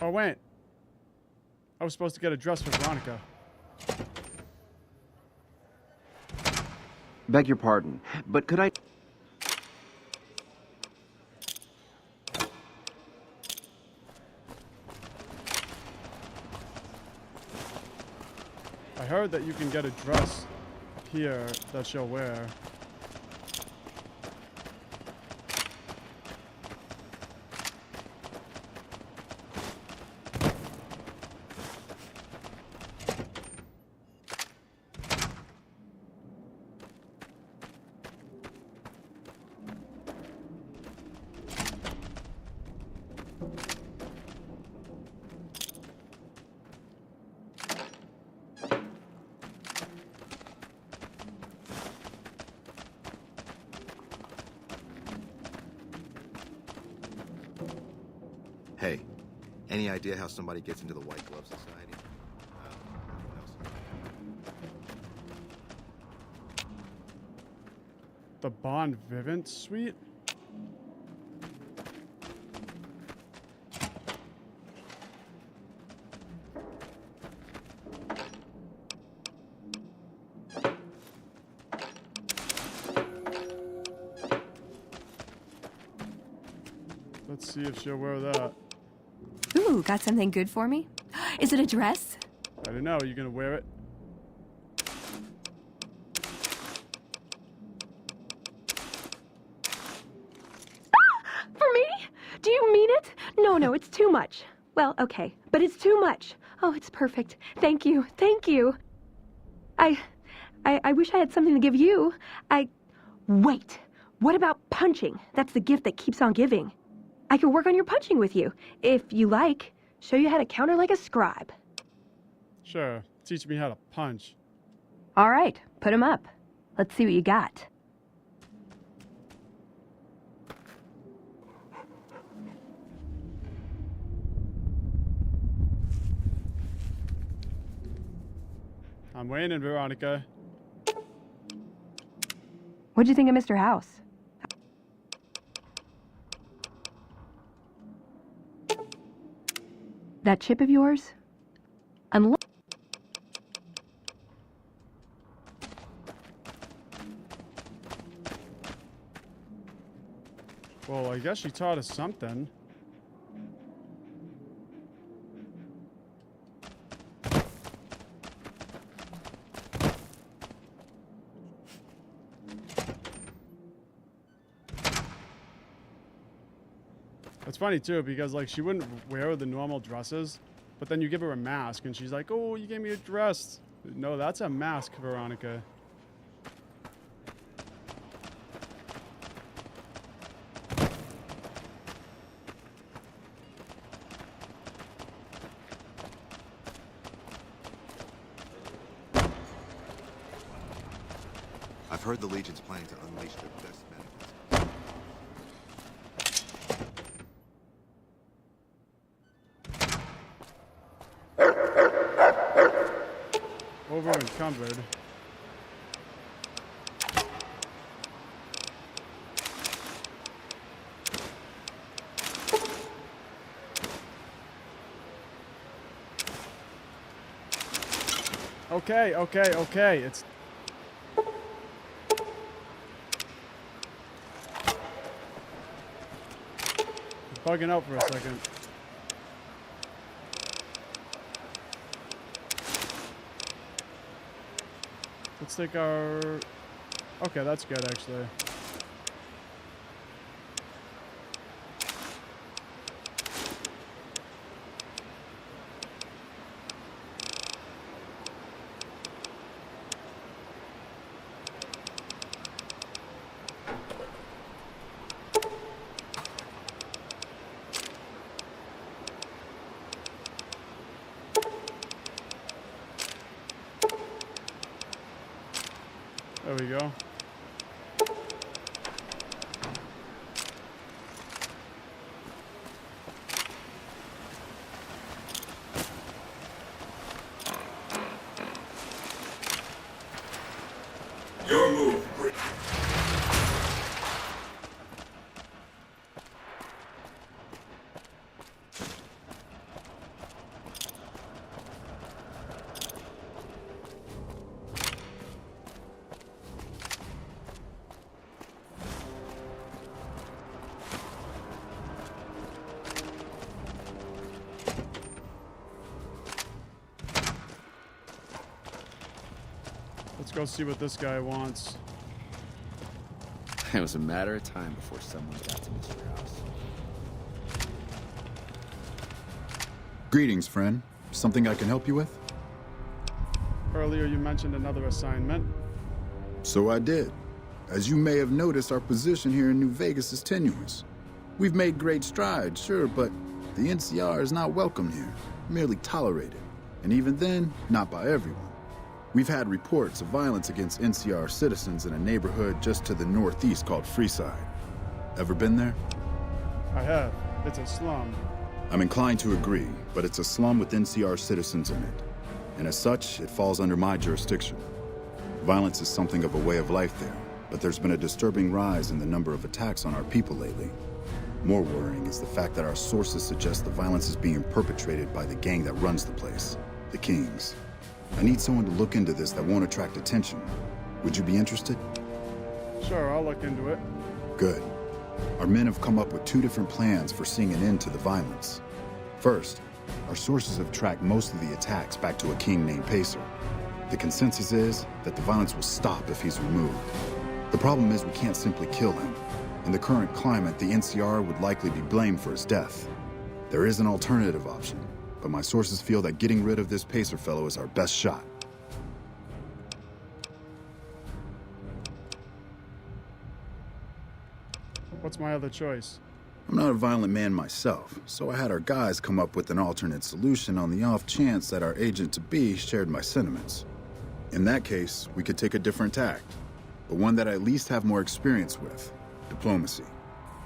Oh, wait. I was supposed to get a dress for Veronica. Beg your pardon, but could I... I heard that you can get a dress here that she'll wear. Hey, any idea how somebody gets into the White Glove Society? The Bon Vivant suite? Let's see if she'll wear that. Ooh, got something good for me? Is it a dress? I don't know. Are you gonna wear it? For me? Do you mean it? No, it's too much. Well, okay, but it's too much. Oh, it's perfect. Thank you, thank you. I wish I had something to give you. Wait, what about punching? That's the gift that keeps on giving. I could work on your punching with you, if you like. Show you how to counter like a scribe. Sure. Teach me how to punch. All right, put 'em up. Let's see what you got. I'm waiting, Veronica. What'd you think of Mr. House? That chip of yours? Well, I guess she taught us something. It's funny too because like she wouldn't wear the normal dresses, but then you give her a mask and she's like, "Oh, you gave me a dress." No, that's a mask, Veronica. I've heard the Legion's planning to unleash their best men. Over encumbered. Okay. It's bugging out for a second. Let's take our... Okay, that's good, actually. There we go. go see what this guy wants. It was a matter of time before someone got to Mr. House. Greetings, friend. Something I can help you with? Earlier you mentioned another assignment. So I did. As you may have noticed, our position here in New Vegas is tenuous. We've made great strides, sure, but the NCR is not welcome here, merely tolerated. And even then, not by everyone. We've had reports of violence against NCR citizens in a neighborhood just to the northeast called Freeside. Ever been there? I have. It's a slum. I'm inclined to agree, but it's a slum with NCR citizens in it. And as such, it falls under my jurisdiction. Violence is something of a way of life there, but there's been a disturbing rise in the number of attacks on our people lately. More worrying is the fact that our sources suggest the violence is being perpetrated by the gang that runs the place, the Kings. I need someone to look into this that won't attract attention. Would you be interested? Sure, I'll look into it. Good. Our men have come up with 2 different plans for seeing an end to the violence. First, our sources have tracked most of the attacks back to a king named Pacer. The consensus is that the violence will stop if he's removed. The problem is we can't simply kill him. In the current climate, the NCR would likely be blamed for his death. There is an alternative option, but my sources feel that getting rid of this Pacer fellow is our best shot. What's my other choice? I'm not a violent man myself, so I had our guys come up with an alternate solution on the off chance that our agent-to-be shared my sentiments. In that case, we could take a different tact, but one that I at least have more experience with: diplomacy.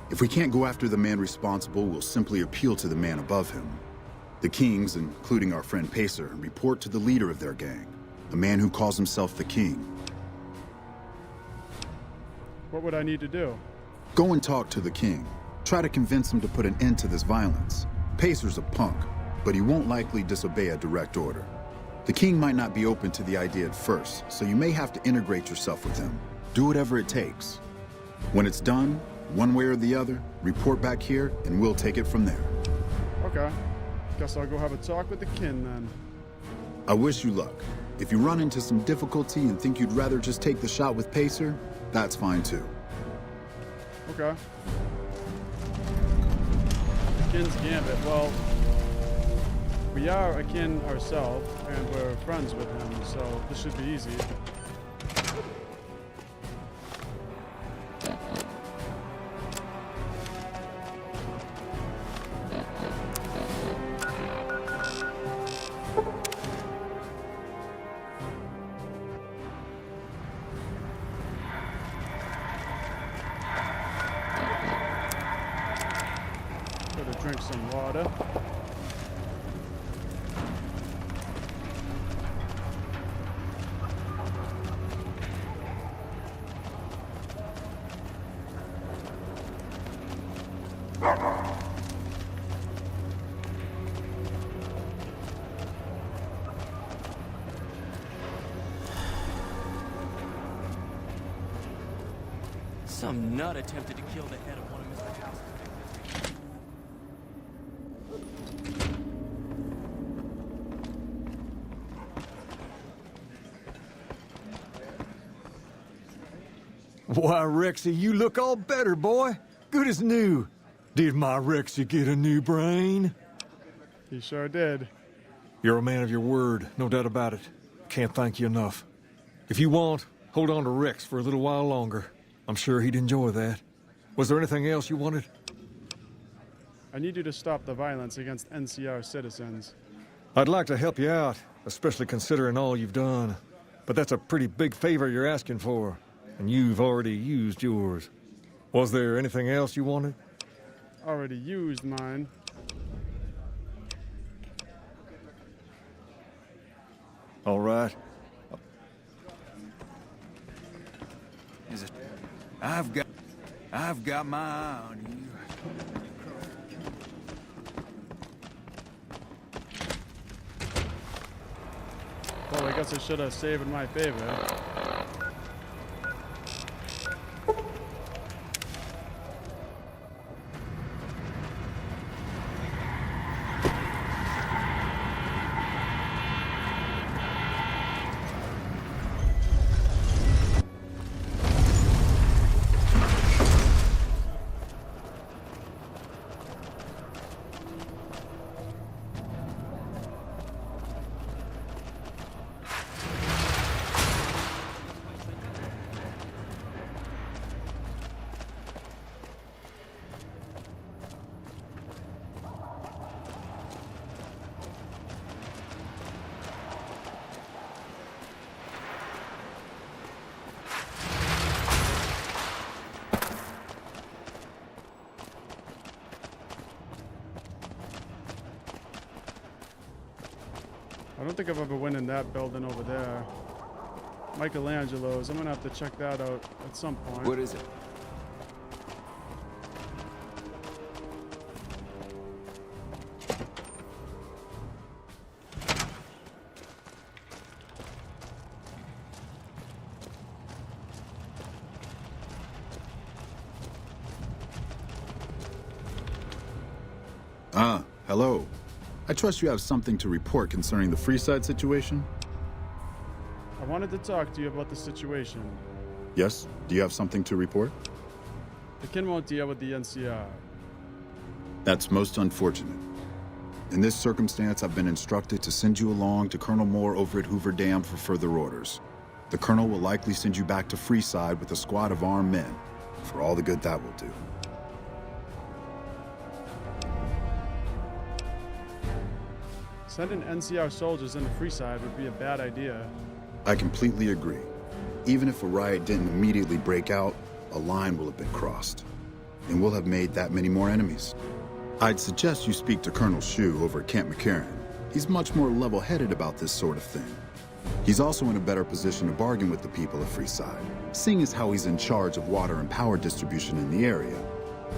If we can't go after the man responsible, we'll simply appeal to the man above him. The Kings, including our friend Pacer, report to the leader of their gang, a man who calls himself the King. What would I need to do? Go and talk to the King. Try to convince him to put an end to this violence. Pacer's a punk, but he won't likely disobey a direct order. The King might not be open to the idea at first, so you may have to integrate yourself with him. Do whatever it takes. When it's done, one way or the other, report back here and we'll take it from there. Okay. Guess I'll go have a talk with the kin then. I wish you luck. If you run into some difficulty and think you'd rather just take the shot with Pacer, that's fine too. Okay. The kin's gambit. Well, we are a kin ourselves, and we're friends with him, so this should be easy. Drink some water. Some nut attempted to kill the head of one of Mr. House's. Why, Rexy, you look all better, boy. Good as new. Did my Rexy get a new brain? He sure did. You're a man of your word, no doubt about it. Can't thank you enough. If you want, hold on to Rex for a little while longer. I'm sure he'd enjoy that. Was there anything else you wanted? I need you to stop the violence against NCR citizens. I'd like to help you out, especially considering all you've done. But that's a pretty big favor you're asking for. And you've already used yours. Was there anything else you wanted? Already used mine. All right. Is it? I've got my eye on you. Well, I guess I should have saved in my favor. I don't think I've ever went in that building over there. Michelangelo's. I'm gonna have to check that out at some point. What is it? Hello. I trust you have something to report concerning the Freeside situation? I wanted to talk to you about the situation. Yes? Do you have something to report? The kin won't deal with the NCR. That's most unfortunate. In this circumstance, I've been instructed to send you along to Colonel Moore over at Hoover Dam for further orders. The Colonel will likely send you back to Freeside with a squad of armed men, for all the good that will do. Sending NCR soldiers into Freeside would be a bad idea. I completely agree. Even if a riot didn't immediately break out, a line will have been crossed. And we'll have made that many more enemies. I'd suggest you speak to Colonel Shu over at Camp McCarran. He's much more level-headed about this sort of thing. He's also in a better position to bargain with the people of Freeside, seeing as how he's in charge of water and power distribution in the area.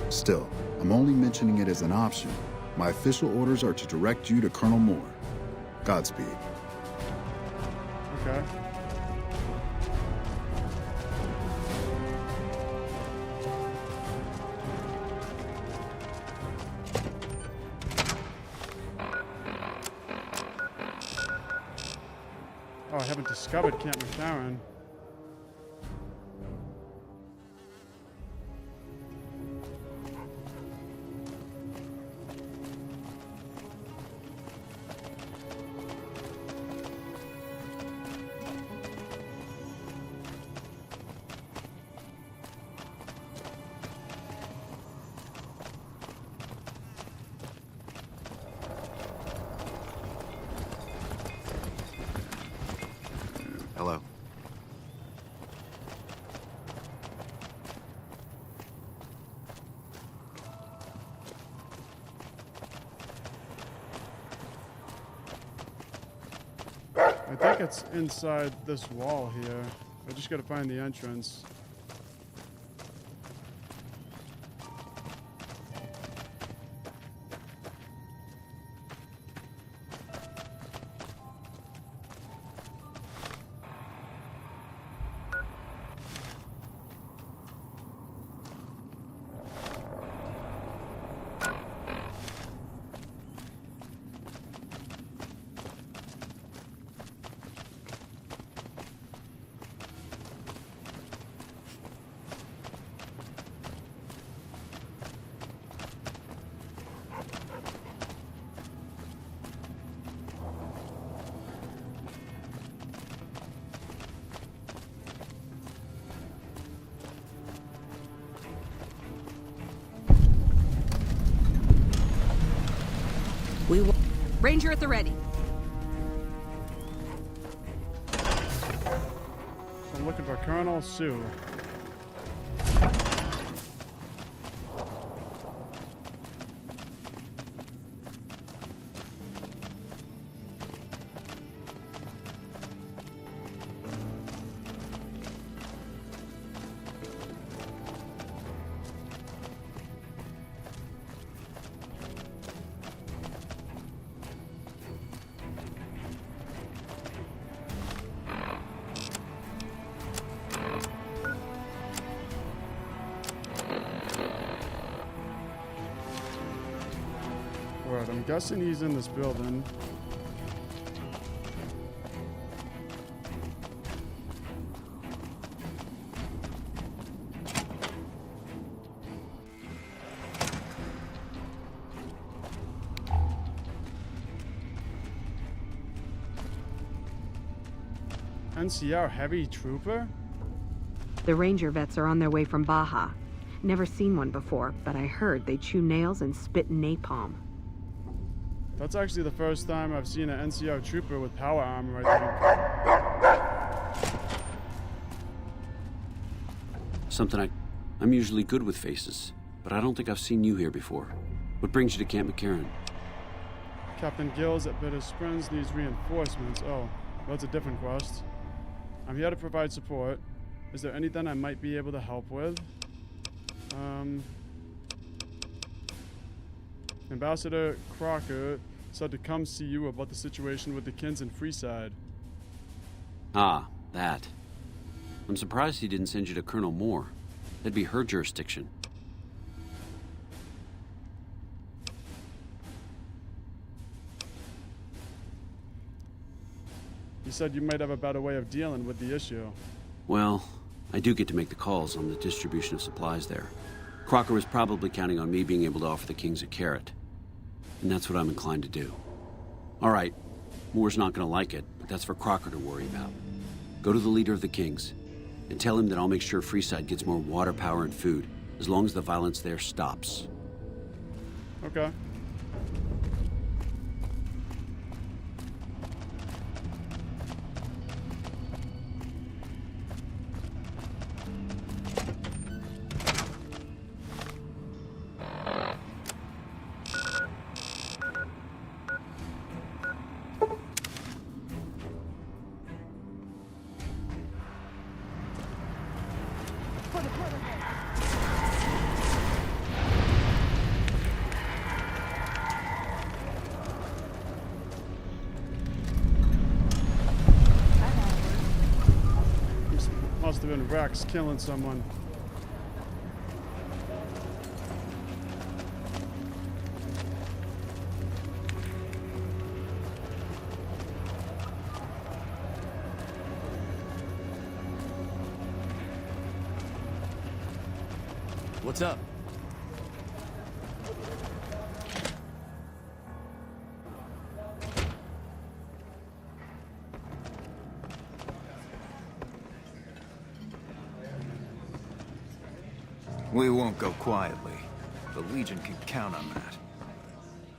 Still, I'm only mentioning it as an option. My official orders are to direct you to Colonel Moore. Godspeed. Okay. Oh, I haven't discovered Camp McCarran. Hello. I think it's inside this wall here. I just gotta find the entrance. Ranger at the ready. So I'm looking for Colonel Sue. Alright, I'm guessing he's in this building. NCR heavy trooper? The Ranger vets are on their way from Baja. Never seen one before, but I heard they chew nails and spit napalm. That's actually the first time I've seen an NCR trooper with power armor, I think. Something I'm usually good with faces, but I don't think I've seen you here before. What brings you to Camp McCarran? Captain Gills at Bitter Springs needs reinforcements. Oh, that's a different quest. I'm here to provide support. Is there anything I might be able to help with? Ambassador Crocker said to come see you about the situation with the Kins in Freeside. Ah, that. I'm surprised he didn't send you to Colonel Moore. That'd be her jurisdiction. He said you might have a better way of dealing with the issue. Well, I do get to make the calls on the distribution of supplies there. Crocker was probably counting on me being able to offer the Kings a carrot. And that's what I'm inclined to do. All right, Moore's not going to like it, but that's for Crocker to worry about. Go to the leader of the Kings and tell him that I'll make sure Freeside gets more water, power, and food, as long as the violence there stops. Okay. Must have been Rex killing someone. What's up? We won't go quietly. The Legion can count on that.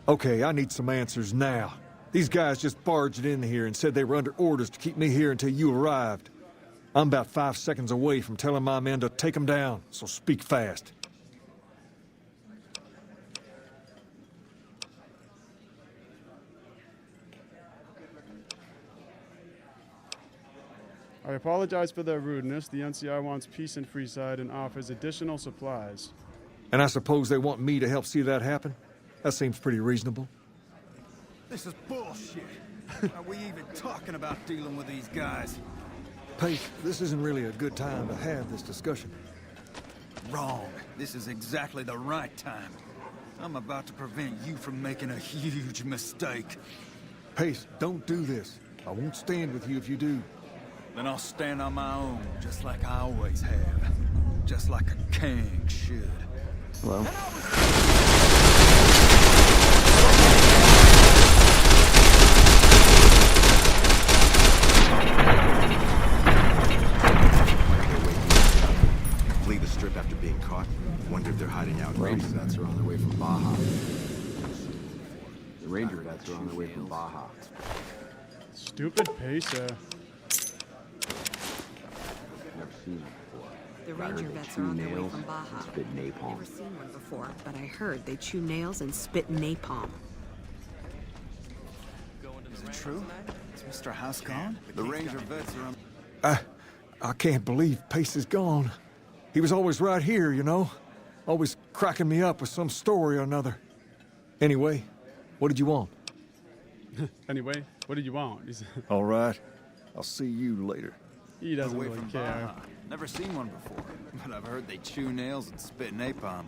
Okay, I need some answers now. These guys just barged in here and said they were under orders to keep me here until you arrived. I'm about 5 seconds away from telling my men to take them down, so speak fast. I apologize for their rudeness. The NCI wants peace in Freeside and offers additional supplies. And I suppose they want me to help see that happen? That seems pretty reasonable. This is bullshit. Are we even talking about dealing with these guys? Pace, this isn't really a good time to have this discussion. Wrong. This is exactly the right time. I'm about to prevent you from making a huge mistake. Pace, don't do this. I won't stand with you if you do. Then I'll stand on my own, just like I always have. Just like a king should. Hello? Flee the strip after being caught. Wonder if they're hiding out. Ranger vets are on their way from Baja. The Ranger vets are on their way from Baja. Stupid Pacer. Never seen them before. The Ranger vets are on their way from Baja. Spit napalm. Never seen one before, but I heard they chew nails and spit napalm. Is it true? Is Mr. House gone? The Ranger vets are on... I can't believe Pace is gone. He was always right here, you know? Always cracking me up with some story or another. Anyway, what did you want? Anyway, what did you want? All right. I'll see you later. He doesn't away really from care. Baja. Never seen one before, but I've heard they chew nails and spit napalm.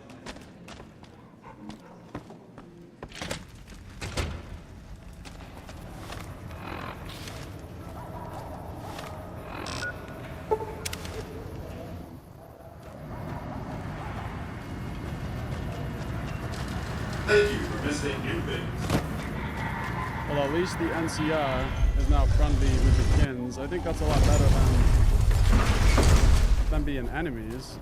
Thank you for visiting New Things. Well, at least the NCR is now friendly with the Kins. I think that's a lot better than being enemies.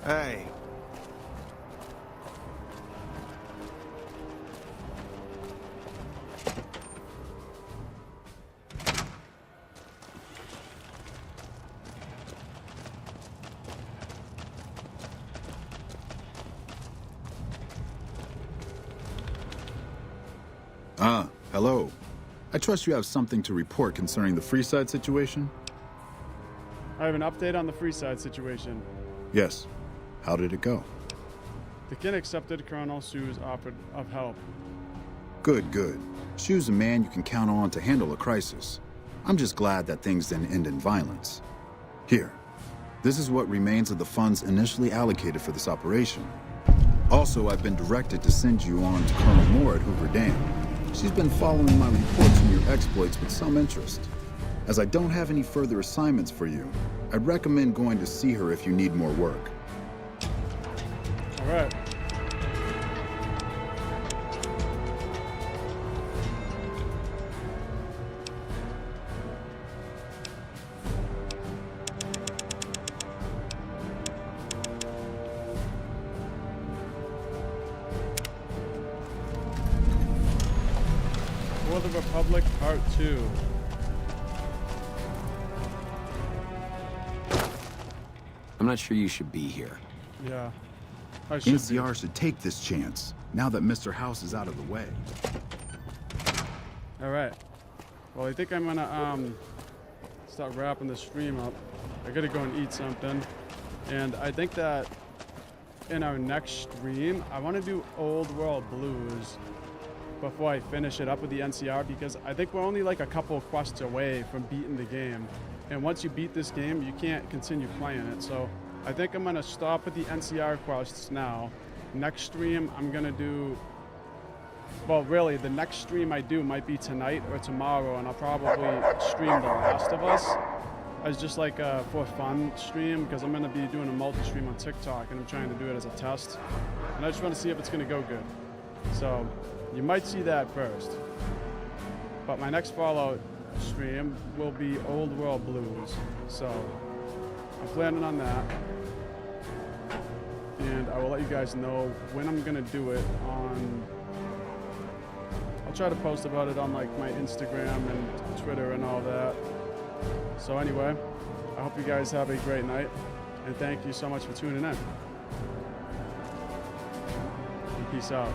Hey. Ah, hello. I trust you have something to report concerning the Freeside situation? I have an update on the Freeside situation. Yes. How did it go? The kin accepted Colonel Sue's offer of help. Good, good. Shu's a man you can count on to handle a crisis. I'm just glad that things didn't end in violence. Here, this is what remains of the funds initially allocated for this operation. Also, I've been directed to send you on to Colonel Moore at Hoover Dam. She's been following my reports on your exploits with some interest. As I don't have any further assignments for you, I'd recommend going to see her if you need more work. All right. For the Republic, Part 2. I'm not sure you should be here. Yeah. I should NCR should take this chance, now that Mr. House is out of the way. Alright. Well, I think I'm gonna, start wrapping the stream up. I gotta go and eat something. And I think that in our next stream, I want to do Old World Blues before I finish it up with the NCR, because I think we're only like a couple of quests away from beating the game. And once you beat this game, you can't continue playing it. So I think I'm gonna stop with the NCR quests now. Next stream, I'm gonna do, well, really, the next stream I do might be tonight or tomorrow, and I'll probably stream The Last of Us as just like a for fun stream, because I'm gonna be doing a multi-stream on TikTok, and I'm trying to do it as a test. And I just want to see if it's gonna go good. So you might see that first. But my next Fallout stream will be Old World Blues. So I'm planning on that. And I will let you guys know when I'm gonna do it on, I'll try to post about it on like my Instagram and Twitter and all that. So anyway, I hope you guys have a great night, and thank you so much for tuning in. And peace out.